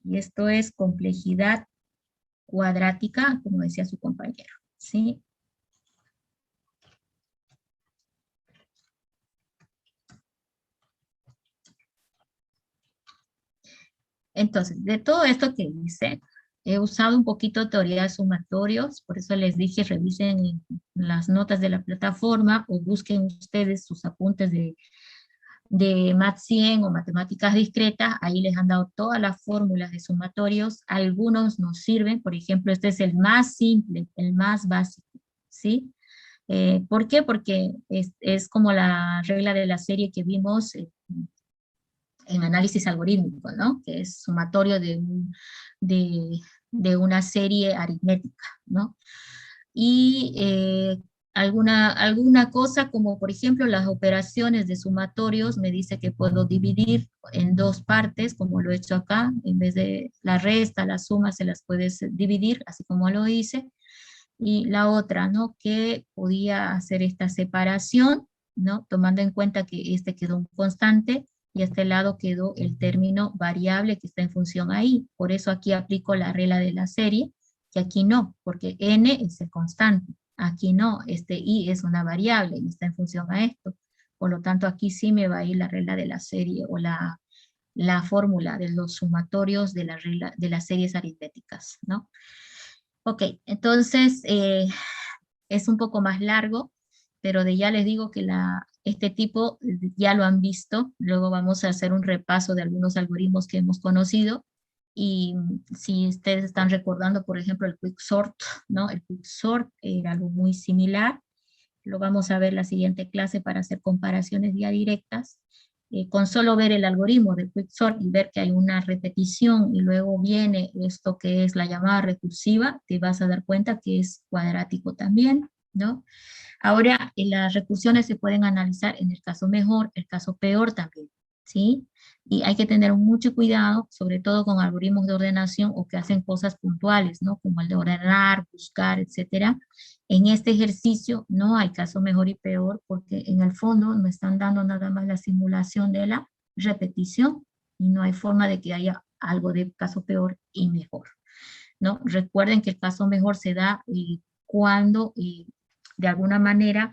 Y esto es complejidad cuadrática, como decía su compañero, ¿sí? Entonces, de todo esto que hice, he usado un poquito teoría de sumatorios, por eso les dije, revisen las notas de la plataforma o busquen ustedes sus apuntes de Math 100 o matemáticas discretas, ahí les han dado todas las fórmulas de sumatorios, algunos nos sirven, por ejemplo, este es el más simple, el más básico, ¿sí? ¿Por qué? Porque es como la regla de la serie que vimos en análisis algorítmico, ¿no? Que es sumatorio de una serie aritmética, ¿no? Y alguna cosa como, por ejemplo, las operaciones de sumatorios, me dice que puedo dividir en dos partes, como lo he hecho acá, en vez de la resta, la suma, se las puedes dividir, así como lo hice. Y la otra, ¿no? Que podía hacer esta separación, ¿no? Tomando en cuenta que este quedó un constante, y a este lado quedó el término variable que está en función ahí. Por eso aquí aplico la regla de la serie, que aquí no, porque n es el constante. Aquí no, este i es una variable y está en función a esto. Por lo tanto, aquí sí me va a ir la regla de la serie o la fórmula de los sumatorios de la regla de las series aritméticas, ¿no? Ok, entonces es un poco más largo, pero ya les digo que este tipo ya lo han visto. Luego vamos a hacer un repaso de algunos algoritmos que hemos conocido, y si ustedes están recordando, por ejemplo, el quicksort, ¿no? El quicksort era algo muy similar. Lo vamos a ver la siguiente clase para hacer comparaciones ya directas. Con solo ver el algoritmo de quicksort y ver que hay una repetición y luego viene esto que es la llamada recursiva, te vas a dar cuenta que es cuadrático también, ¿no? Ahora, las recursiones se pueden analizar en el caso mejor, el caso peor también, ¿sí? Y hay que tener mucho cuidado, sobre todo con algoritmos de ordenación o que hacen cosas puntuales, ¿no? Como el de ordenar, buscar, etcétera. En este ejercicio no hay caso mejor y peor porque en el fondo nos están dando nada más la simulación de la repetición y no hay forma de que haya algo de caso peor y mejor, ¿no? Recuerden que el caso mejor se da cuando de alguna manera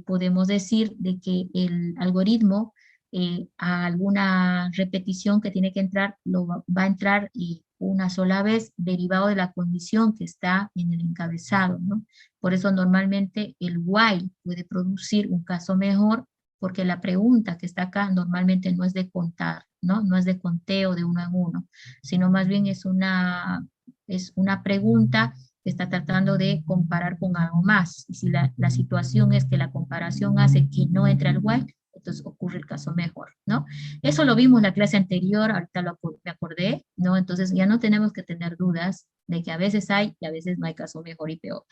podemos decir de que el algoritmo a alguna repetición que tiene que entrar, va a entrar una sola vez derivado de la condición que está en el encabezado, ¿no? Por eso normalmente el while puede producir un caso mejor, porque la pregunta que está acá normalmente no es de contar, ¿no? No es de conteo de uno en uno, sino más bien es una pregunta que está tratando de comparar con algo más. Y si la situación es que la comparación hace que no entre al while, entonces ocurre el caso mejor, ¿no? Eso lo vimos en la clase anterior, ahorita me acordé, ¿no? Entonces ya no tenemos que tener dudas, de que a veces hay y a veces no hay caso mejor y peor.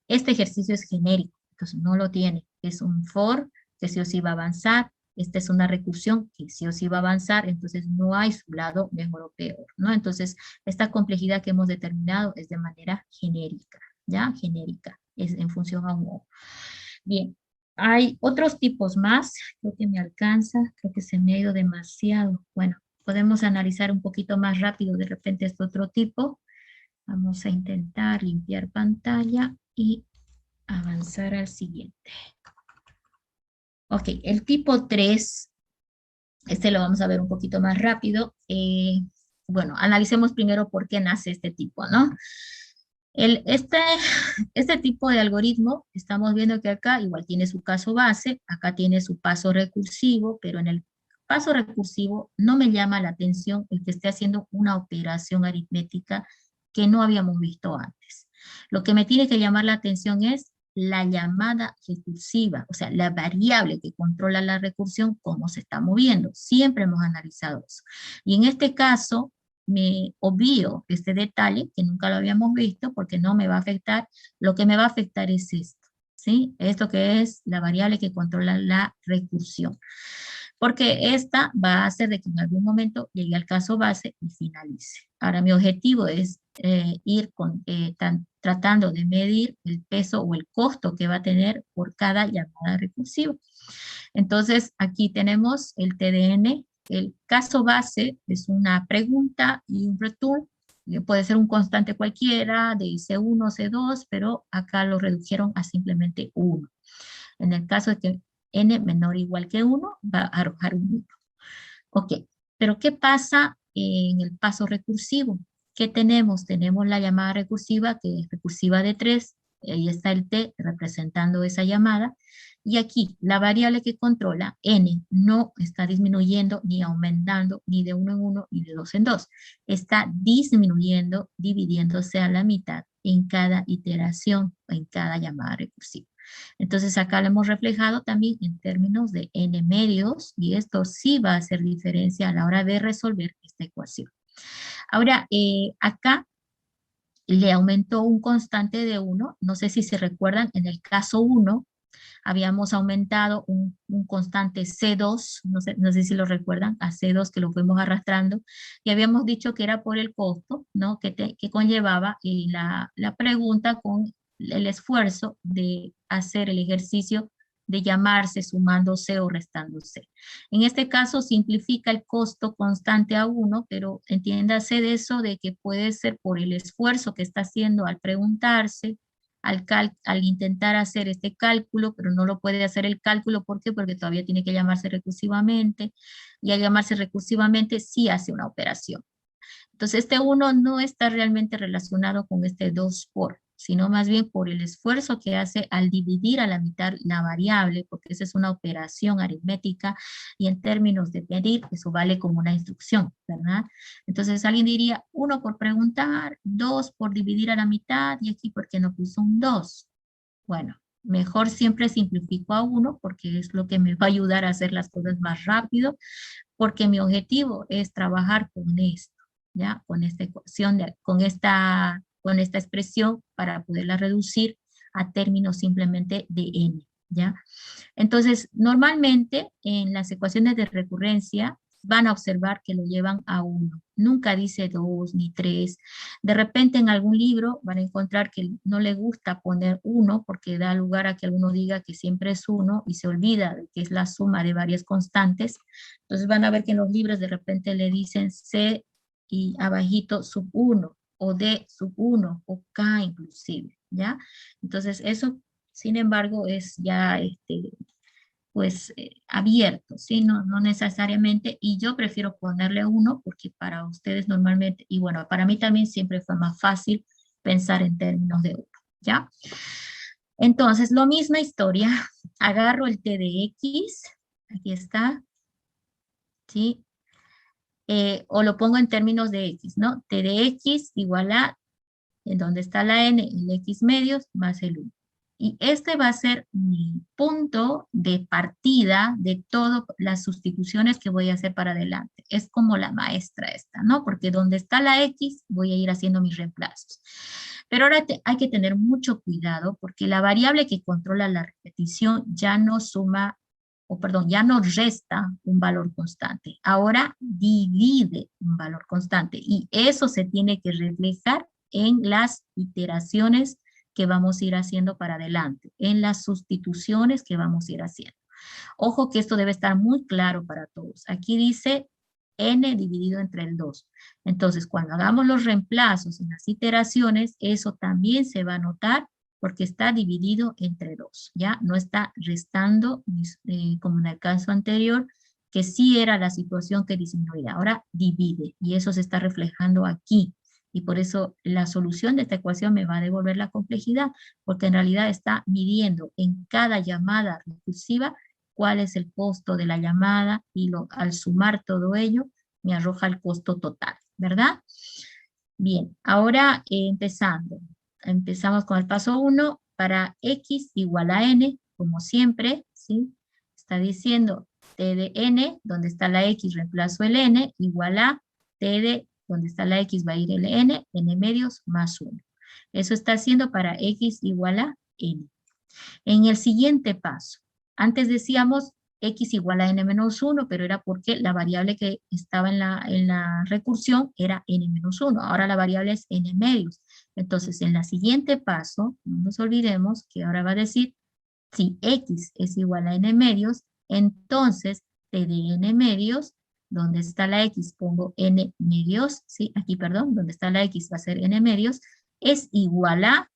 Este ejercicio es genérico, entonces no lo tiene. Es un for que sí o sí va a avanzar. Esta es una recursión que sí o sí va a avanzar, entonces no hay su lado mejor o peor, ¿no? Entonces, esta complejidad que hemos determinado es de manera genérica, ¿ya? Genérica, es en función a un O. Bien, hay otros tipos más, creo que me alcanza, creo que se me ha ido demasiado. Bueno, podemos analizar un poquito más rápido de repente este otro tipo. Vamos a intentar limpiar pantalla y avanzar al siguiente. Ok, el tipo 3, este lo vamos a ver un poquito más rápido. Bueno, analicemos primero por qué nace este tipo, ¿no? Este tipo de algoritmo, estamos viendo que acá igual tiene su caso base, acá tiene su paso recursivo, pero en el paso recursivo no me llama la atención el que esté haciendo una operación aritmética que no habíamos visto antes. Lo que me tiene que llamar la atención es la llamada recursiva, o sea, la variable que controla la recursión, cómo se está moviendo. Siempre hemos analizado eso. Y en este caso, me obvio este detalle, que nunca lo habíamos visto, porque no me va a afectar. Lo que me va a afectar es esto, ¿sí? Esto que es la variable que controla la recursión. Porque esta va a hacer de que en algún momento llegue al caso base y finalice. Ahora, mi objetivo es ir tratando de medir el peso o el costo que va a tener por cada llamada recursiva. Entonces, aquí tenemos el TDN. El caso base es una pregunta y un return. Puede ser un constante cualquiera, de C1, C2, pero acá lo redujeron a simplemente 1. En el caso de que n menor o igual que 1, va a arrojar un 1. Ok, pero ¿qué pasa en el paso recursivo? ¿Qué tenemos? Tenemos la llamada recursiva, que es recursiva de 3, ahí está el t representando esa llamada, y aquí la variable que controla, n, no está disminuyendo ni aumentando ni de 1 en 1 ni de 2 en 2. Está disminuyendo, dividiéndose a la mitad en cada iteración, en cada llamada recursiva. Entonces acá lo hemos reflejado también en términos de n medios, y esto sí va a hacer diferencia a la hora de resolver esta ecuación. Ahora, acá le aumentó un constante de 1, no sé si se recuerdan, en el caso 1, habíamos aumentado un constante C2, no sé si lo recuerdan, a C2 que lo fuimos arrastrando, y habíamos dicho que era por el costo, ¿no? que conllevaba la pregunta con el esfuerzo de hacer el ejercicio de llamarse sumando C o restando C. En este caso simplifica el costo constante a 1, pero entiéndase de eso de que puede ser por el esfuerzo que está haciendo al preguntarse, al intentar hacer este cálculo, pero no lo puede hacer el cálculo, ¿por qué? Porque todavía tiene que llamarse recursivamente, y al llamarse recursivamente sí hace una operación. Entonces este 1 no está realmente relacionado con este 2 por, sino más bien por el esfuerzo que hace al dividir a la mitad la variable, porque esa es una operación aritmética, y en términos de medir, eso vale como una instrucción, ¿verdad? Entonces alguien diría, 1 por preguntar, 2 por dividir a la mitad, y aquí, ¿por qué no puso un 2? Bueno, mejor siempre simplifico a 1, porque es lo que me va a ayudar a hacer las cosas más rápido, porque mi objetivo es trabajar con esto, ¿ya? Con esta ecuación, con esta expresión, para poderla reducir a términos simplemente de n, ¿ya? Entonces, normalmente en las ecuaciones de recurrencia van a observar que lo llevan a 1. Nunca dice 2 ni 3. De repente en algún libro van a encontrar que no le gusta poner 1 porque da lugar a que alguno diga que siempre es 1 y se olvida de que es la suma de varias constantes. Entonces van a ver que en los libros de repente le dicen C y abajito sub 1 o D sub 1 o K inclusive, ¿ya? Entonces eso, sin embargo, es ya pues abierto, ¿sí? No necesariamente, y yo prefiero ponerle 1 porque para ustedes normalmente, y bueno, para mí también siempre fue más fácil pensar en términos de 1, ¿ya? Entonces, lo misma historia, agarro el t de x, aquí está, ¿sí? O lo pongo en términos de x, ¿no? T de x igual a, en donde está la n, el x medios más el 1. Y este va a ser mi punto de partida de todas las sustituciones que voy a hacer para adelante. Es como la maestra esta, ¿no? Porque donde está la X, voy a ir haciendo mis reemplazos. Pero ahora hay que tener mucho cuidado porque la variable que controla la repetición ya no suma, o perdón, ya no resta un valor constante. Ahora divide un valor constante y eso se tiene que reflejar en las iteraciones que vamos a ir haciendo para adelante, en las sustituciones que vamos a ir haciendo. Ojo que esto debe estar muy claro para todos. Aquí dice n dividido entre el 2. Entonces, cuando hagamos los reemplazos en las iteraciones, eso también se va a notar porque está dividido entre 2, ¿ya? No está restando, como en el caso anterior, que sí era la situación que disminuía. Ahora divide, y eso se está reflejando aquí. Y por eso la solución de esta ecuación me va a devolver la complejidad, porque en realidad está midiendo en cada llamada recursiva cuál es el costo de la llamada, y al sumar todo ello, me arroja el costo total, ¿verdad? Bien, ahora empezamos con el paso 1, para x igual a n, como siempre, ¿sí? Está diciendo t de n, donde está la x reemplazo el n, igual a t de, donde está la x va a ir el n medios más 1. Eso está haciendo para x igual a n. En el siguiente paso, antes decíamos x igual a n menos 1, pero era porque la variable que estaba en la recursión era n menos 1. Ahora la variable es n medios. Entonces, en el siguiente paso, no nos olvidemos que ahora va a decir, si x es igual a n medios, entonces t de n medios, donde está la x pongo n medios, ¿sí? Aquí, perdón, donde está la x va a ser n medios, es igual a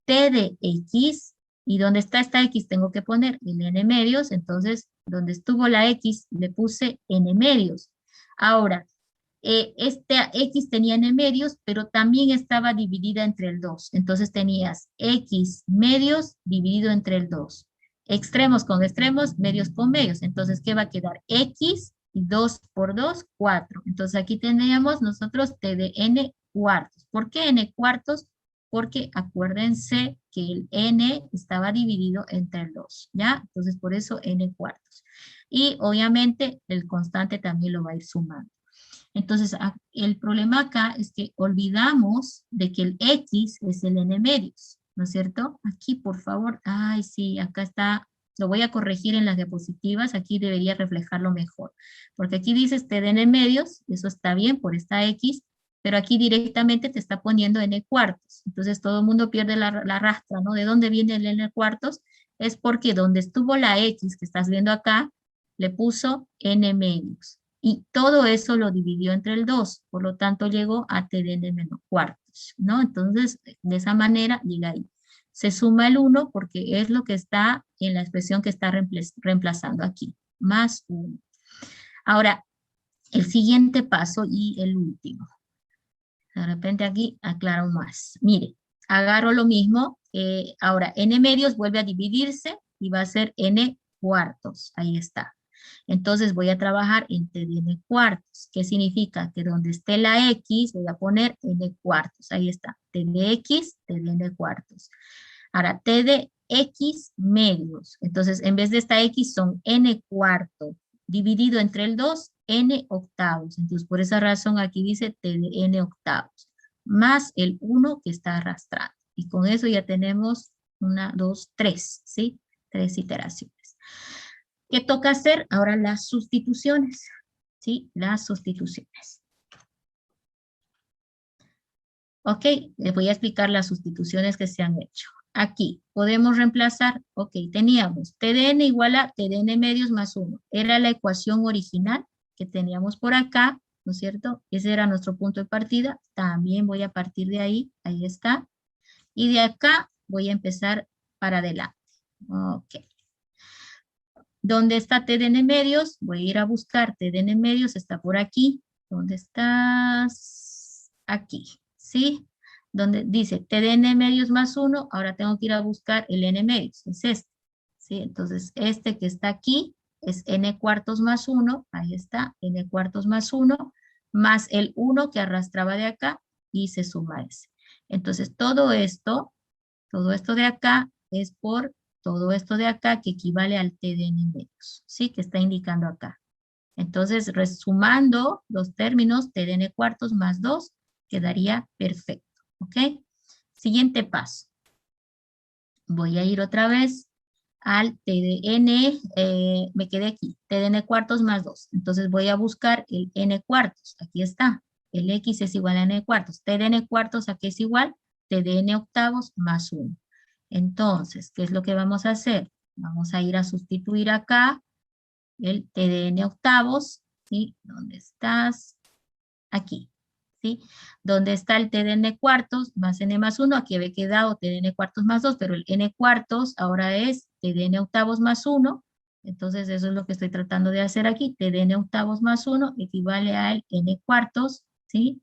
t de x, y donde está esta x tengo que poner el n medios, entonces donde estuvo la x le puse n medios. Ahora, esta x tenía n medios, pero también estaba dividida entre el 2, entonces tenías x medios dividido entre el 2. Extremos con extremos, medios con medios, entonces ¿qué va a quedar? X y 2 por 2, 4. Entonces aquí tendríamos nosotros t de n cuartos. ¿Por qué n cuartos? Porque acuérdense que el n estaba dividido entre el 2, ¿ya? Entonces por eso n cuartos. Y obviamente el constante también lo va a ir sumando. Entonces el problema acá es que olvidamos de que el x es el n medios, ¿no es cierto? Aquí por favor, ay sí, acá está, lo voy a corregir en las diapositivas, aquí debería reflejarlo mejor. Porque aquí dices t de n medios, eso está bien por esta x, pero aquí directamente te está poniendo n cuartos. Entonces todo el mundo pierde la rastra, ¿no? ¿De dónde viene el n cuartos? Es porque donde estuvo la x que estás viendo acá, le puso n medios. Y todo eso lo dividió entre el 2, por lo tanto llegó a t de n menos cuartos, ¿no? Entonces, de esa manera llega ahí. Se suma el 1 porque es lo que está en la expresión que está reemplazando aquí, más 1. Ahora, el siguiente paso y el último. De repente aquí aclaro más. Mire, agarro lo mismo. Ahora, n medios vuelve a dividirse y va a ser n cuartos. Ahí está. Entonces voy a trabajar en t de n cuartos. ¿Qué significa? Que donde esté la x voy a poner n cuartos. Ahí está. T de x, t de n cuartos. Ahora, t de x medios. Entonces, en vez de esta x son n cuarto dividido entre el 2, n octavos. Entonces, por esa razón aquí dice t de n octavos. Más el 1 que está arrastrando. Y con eso ya tenemos 1, 2, 3, ¿sí? 3 iteraciones. ¿Qué toca hacer? Ahora las sustituciones, ¿sí? Las sustituciones. Ok, les voy a explicar las sustituciones que se han hecho. Aquí podemos reemplazar, ok, teníamos t de n igual a t de n medios más 1. Era la ecuación original que teníamos por acá, ¿no es cierto? Ese era nuestro punto de partida. También voy a partir de ahí, ahí está. Y de acá voy a empezar para adelante. Ok. ¿Dónde está t de n medios? Voy a ir a buscar t de n medios, está por aquí. ¿Dónde estás? Aquí, ¿sí? Donde dice t de n medios más 1, ahora tengo que ir a buscar el n medios, es este. ¿Sí? Entonces, este que está aquí es n cuartos más 1, ahí está, n cuartos más 1, más el 1 que arrastraba de acá, y se suma ese. Entonces, todo esto Todo esto de acá es por todo esto de acá que equivale al TDN medios, ¿sí? Que está indicando acá. Entonces, resumando los términos, TDN cuartos más 2 quedaría perfecto, ¿ok? Siguiente paso. Voy a ir otra vez al TDN, me quedé aquí, TDN cuartos más 2. Entonces voy a buscar el N cuartos, aquí está. El X es igual a N cuartos. TDN cuartos, ¿a qué es igual? TDN octavos más 1. Entonces, ¿qué es lo que vamos a hacer? Vamos a ir a sustituir acá el TDN octavos, ¿sí? ¿Dónde estás? Aquí, ¿sí? ¿Dónde está el TDN cuartos más N más 1? Aquí había quedado TDN cuartos más 2, pero el N cuartos ahora es TDN octavos más 1. Entonces, eso es lo que estoy tratando de hacer aquí. TDN octavos más 1 equivale al N cuartos, ¿sí?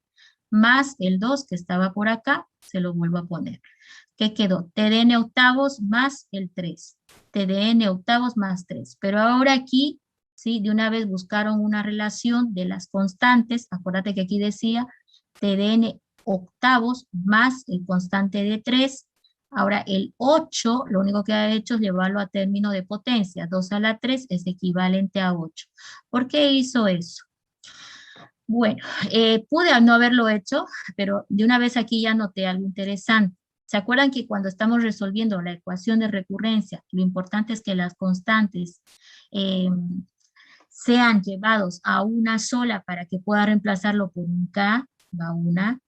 Más el 2 que estaba por acá, se lo vuelvo a poner. ¿Qué quedó? TDN octavos más el 3. TDN octavos más 3. Pero ahora aquí, ¿sí? De una vez buscaron una relación de las constantes. Acuérdate que aquí decía TDN octavos más el constante de 3. Ahora el 8, lo único que ha hecho es llevarlo a término de potencia. 2 a la 3 es equivalente a 8. ¿Por qué hizo eso? Bueno, pude no haberlo hecho, pero de una vez aquí ya noté algo interesante. ¿Se acuerdan que cuando estamos resolviendo la ecuación de recurrencia, lo importante es que las constantes sean llevados a una sola para que pueda reemplazarlo por un K? Va una,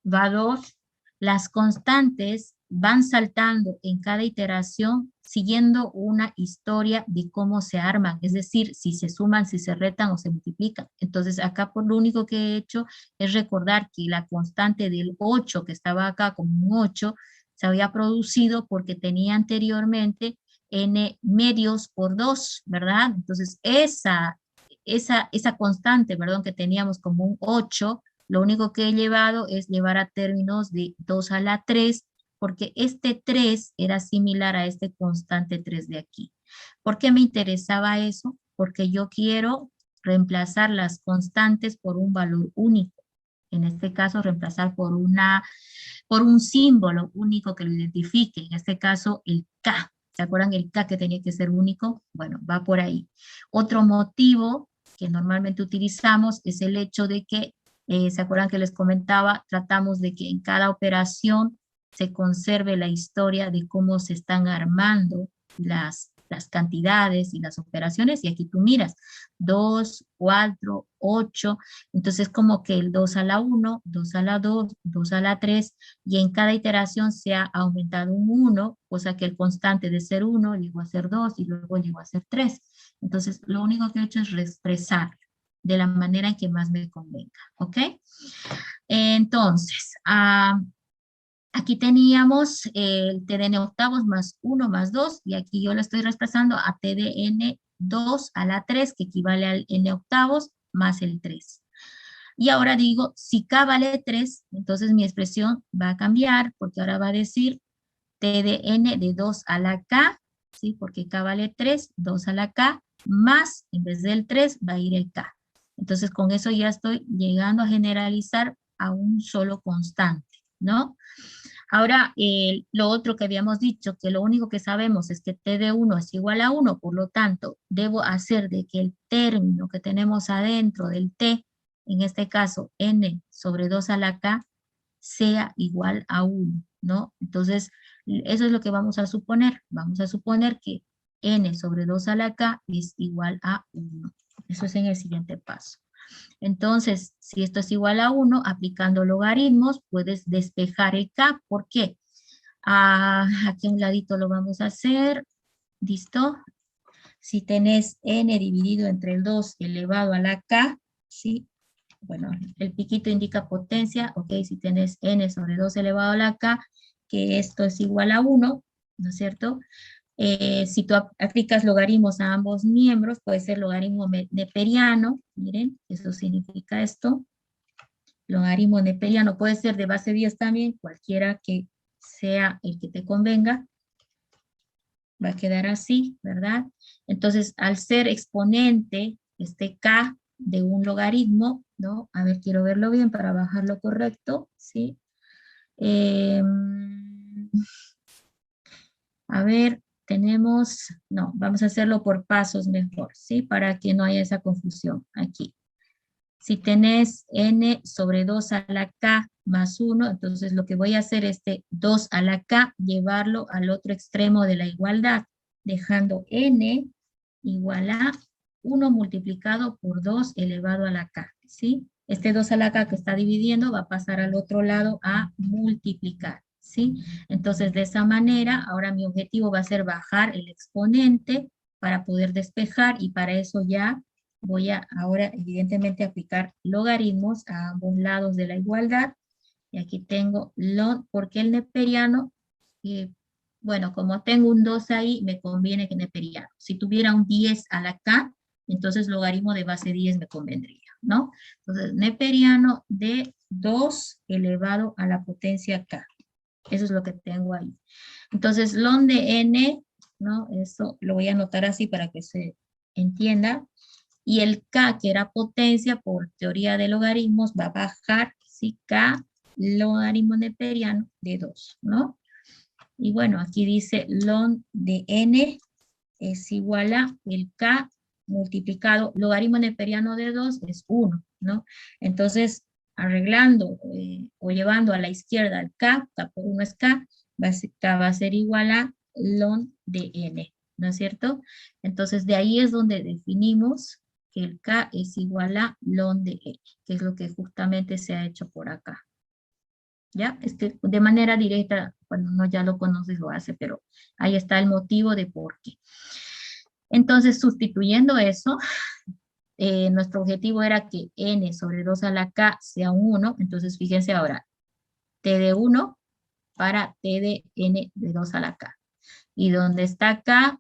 va dos. Las constantes van saltando en cada iteración siguiendo una historia de cómo se arman, es decir, si se suman, si se retan o se multiplican. Entonces acá por lo único que he hecho es recordar que la constante del 8 que estaba acá como un 8 se había producido porque tenía anteriormente n medios por 2, ¿verdad? Entonces esa constante, perdón, que teníamos como un 8, lo único que he llevado es llevar a términos de 2 a la 3, porque este 3 era similar a este constante 3 de aquí. ¿Por qué me interesaba eso? Porque yo quiero reemplazar las constantes por un valor único. En este caso, reemplazar por un símbolo único que lo identifique. En este caso, el K. ¿Se acuerdan el K que tenía que ser único? Bueno, va por ahí. Otro motivo que normalmente utilizamos es el hecho de que, ¿se acuerdan que les comentaba? Tratamos de que en cada operación se conserve la historia de cómo se están armando las cantidades y las operaciones, y aquí tú miras, 2, 4, 8, entonces como que el 2 a la 1, 2 a la 2, 2 a la 3, y en cada iteración se ha aumentado un 1, o sea que el constante de ser 1 llegó a ser 2 y luego llegó a ser 3. Entonces lo único que he hecho es expresar de la manera en que más me convenga, ¿ok? Entonces, aquí teníamos el TDN octavos más 1 más 2, y aquí yo lo estoy expresando a TDN 2 a la 3, que equivale al N octavos más el 3. Y ahora digo, si K vale 3, entonces mi expresión va a cambiar, porque ahora va a decir TDN de 2 a la K, ¿sí? Porque K vale 3, 2 a la K, más, en vez del 3, va a ir el K. Entonces con eso ya estoy llegando a generalizar a un solo constante, ¿no? Ahora, lo otro que habíamos dicho, que lo único que sabemos es que T de 1 es igual a 1, por lo tanto, debo hacer de que el término que tenemos adentro del T, en este caso n sobre 2 a la K, sea igual a 1, ¿no? Entonces, eso es lo que vamos a suponer. Vamos a suponer que n sobre 2 a la K es igual a 1. Eso es en el siguiente paso. Entonces, si esto es igual a 1, aplicando logaritmos, puedes despejar el K. ¿Por qué? Aquí a un ladito lo vamos a hacer. ¿Listo? Si tenés n dividido entre el 2 elevado a la K, ¿sí? Bueno, el piquito indica potencia, ok, si tenés n sobre 2 elevado a la K, que esto es igual a 1, ¿no es cierto? Si tú aplicas logaritmos a ambos miembros, puede ser logaritmo neperiano, miren, eso significa esto. Logaritmo neperiano puede ser de base 10 también, cualquiera que sea el que te convenga. Va a quedar así, ¿verdad? Entonces, al ser exponente, este K de un logaritmo, ¿no? A ver, quiero verlo bien para bajarlo correcto, ¿sí? A ver, tenemos, no, vamos a hacerlo por pasos mejor, ¿sí? Para que no haya esa confusión aquí. Si tenés n sobre 2 a la k más 1, entonces lo que voy a hacer es 2 a la k, llevarlo al otro extremo de la igualdad, dejando n igual a 1 multiplicado por 2 elevado a la k, ¿sí? Este 2 a la k que está dividiendo va a pasar al otro lado a multiplicar, ¿sí? Entonces, de esa manera, ahora mi objetivo va a ser bajar el exponente para poder despejar, y para eso ya voy a ahora evidentemente aplicar logaritmos a ambos lados de la igualdad. Y aquí tengo porque el neperiano, bueno, como tengo un 2 ahí, me conviene que neperiano. Si tuviera un 10 a la k, entonces logaritmo de base 10 me convendría, ¿no? Entonces, neperiano de 2 elevado a la potencia k. Eso es lo que tengo ahí. Entonces, ln de n, ¿no? Eso lo voy a anotar así para que se entienda. Y el k, que era potencia por teoría de logaritmos, va a bajar, ¿sí? K logaritmo neperiano de 2, ¿no? Y bueno, aquí dice ln de n es igual a el k multiplicado, logaritmo neperiano de 2 es 1, ¿no? Entonces, arreglando o llevando a la izquierda el k por 1 es k va a ser igual a ln de n, ¿no es cierto? Entonces, de ahí es donde definimos que el k es igual a ln de n, que es lo que justamente se ha hecho por acá. ¿Ya? De manera directa, cuando uno ya lo conoce lo hace, pero ahí está el motivo de por qué. Entonces, sustituyendo eso, nuestro objetivo era que n sobre 2 a la k sea un 1, entonces fíjense ahora, t de 1 para t de n de 2 a la k. Y donde está k,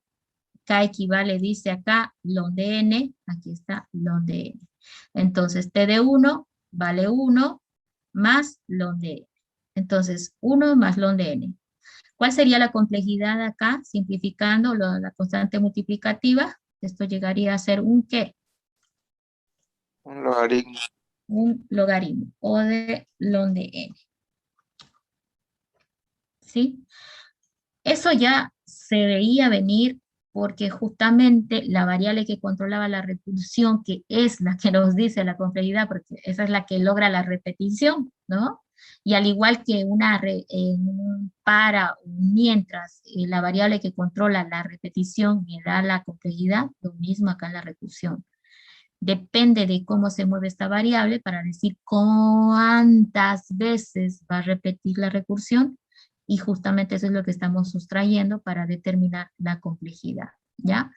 k equivale, dice acá, ln de n, aquí está ln de n. Entonces, t de 1 vale 1 más ln de n. Entonces, 1 más ln de n. ¿Cuál sería la complejidad acá? Simplificando la constante multiplicativa, esto llegaría a ser un ¿qué? Un logaritmo. Un logaritmo, o de ln de n. ¿Sí? Eso ya se veía venir porque justamente la variable que controlaba la repulsión, que es la que nos dice la complejidad, porque esa es la que logra la repetición, ¿no? Y al igual que un para o mientras la variable que controla la repetición me da la complejidad, lo mismo acá en la recursión. Depende de cómo se mueve esta variable para decir cuántas veces va a repetir la recursión, y justamente eso es lo que estamos sustrayendo para determinar la complejidad, ¿ya?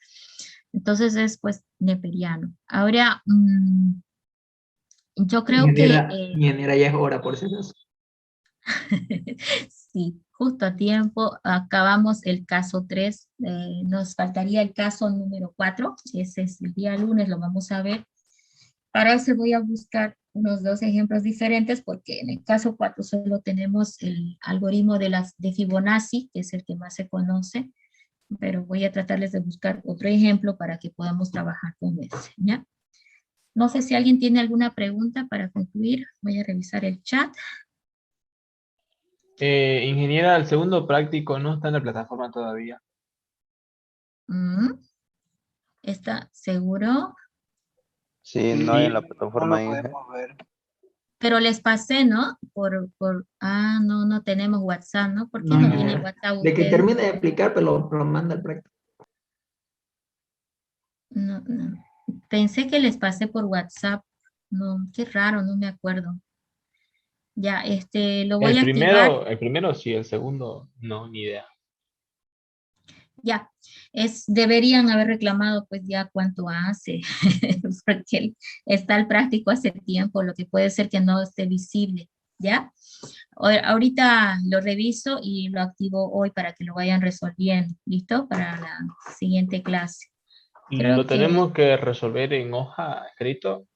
Entonces es pues neperiano. Ahora, yo creo que... Ingeniera, ya es hora, por si acaso. Sí, justo a tiempo, acabamos el caso 3, nos faltaría el caso número 4, ese es el día lunes, lo vamos a ver. Para eso voy a buscar unos 2 ejemplos diferentes, porque en el caso 4 solo tenemos el algoritmo de Fibonacci, que es el que más se conoce, pero voy a tratarles de buscar otro ejemplo para que podamos trabajar con ese, ¿ya? No sé si alguien tiene alguna pregunta para concluir, voy a revisar el chat. Ingeniera, el segundo práctico no está en la plataforma todavía. ¿Está seguro? Sí, no hay en la Sí, No plataforma, lo Inge. podemos ver. Pero les pasé, ¿no? No tenemos WhatsApp, ¿no? ¿Por qué No, no no. tienen WhatsApp de que ustedes? termine de explicar, pero lo manda al práctico. No. Pensé que les pasé por WhatsApp. No, qué raro, no me acuerdo. Ya, lo voy a activar. El primero sí, el segundo no, ni idea. Ya, deberían haber reclamado pues ya cuánto hace, porque está el práctico hace tiempo, lo que puede ser que no esté visible, ¿ya? Ahorita lo reviso y lo activo hoy para que lo vayan resolviendo, ¿listo? Para la siguiente clase. Creo ¿Lo que tenemos que resolver en hoja escrito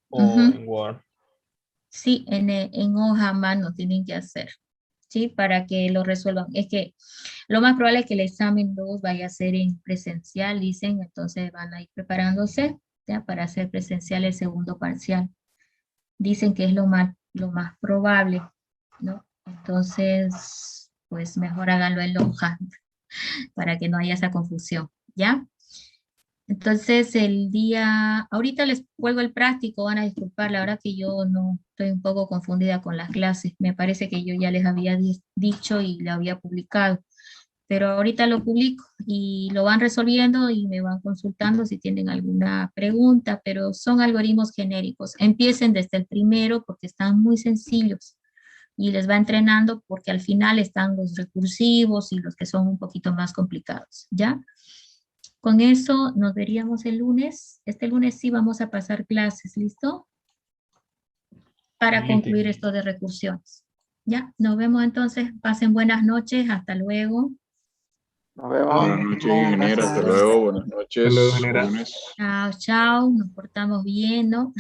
o ujú, en Word? sí, en hoja a mano tienen que hacer, ¿sí? Para que lo resuelvan. Es que lo más probable es que el examen 2 vaya a ser en presencial, dicen, entonces van a ir preparándose, ¿ya? Para hacer presencial el segundo parcial. Dicen que es lo más probable, ¿no? Entonces, pues mejor háganlo en la hoja. para que no haya esa confusión, ¿ya? Entonces ahorita les cuelgo el práctico, van a disculpar, la verdad que yo no estoy un poco confundida con las clases, me parece que yo ya les había dicho y lo había publicado, pero ahorita lo publico y lo van resolviendo y me van consultando si tienen alguna pregunta, pero son algoritmos genéricos. Empiecen desde el primero porque están muy sencillos y les va entrenando porque al final están los recursivos y los que son un poquito más complicados, ¿ya? Con eso nos veríamos el lunes. Este lunes sí vamos a pasar clases, ¿listo? Para concluir esto de recursiones. Ya, nos vemos entonces. Pasen buenas noches. Hasta luego. Nos vemos. Buenas noches, ingeniero. Hasta luego. Buenas noches, Hasta luego, ingeniera. jóvenes. Chao, chao. Nos portamos bien, ¿no?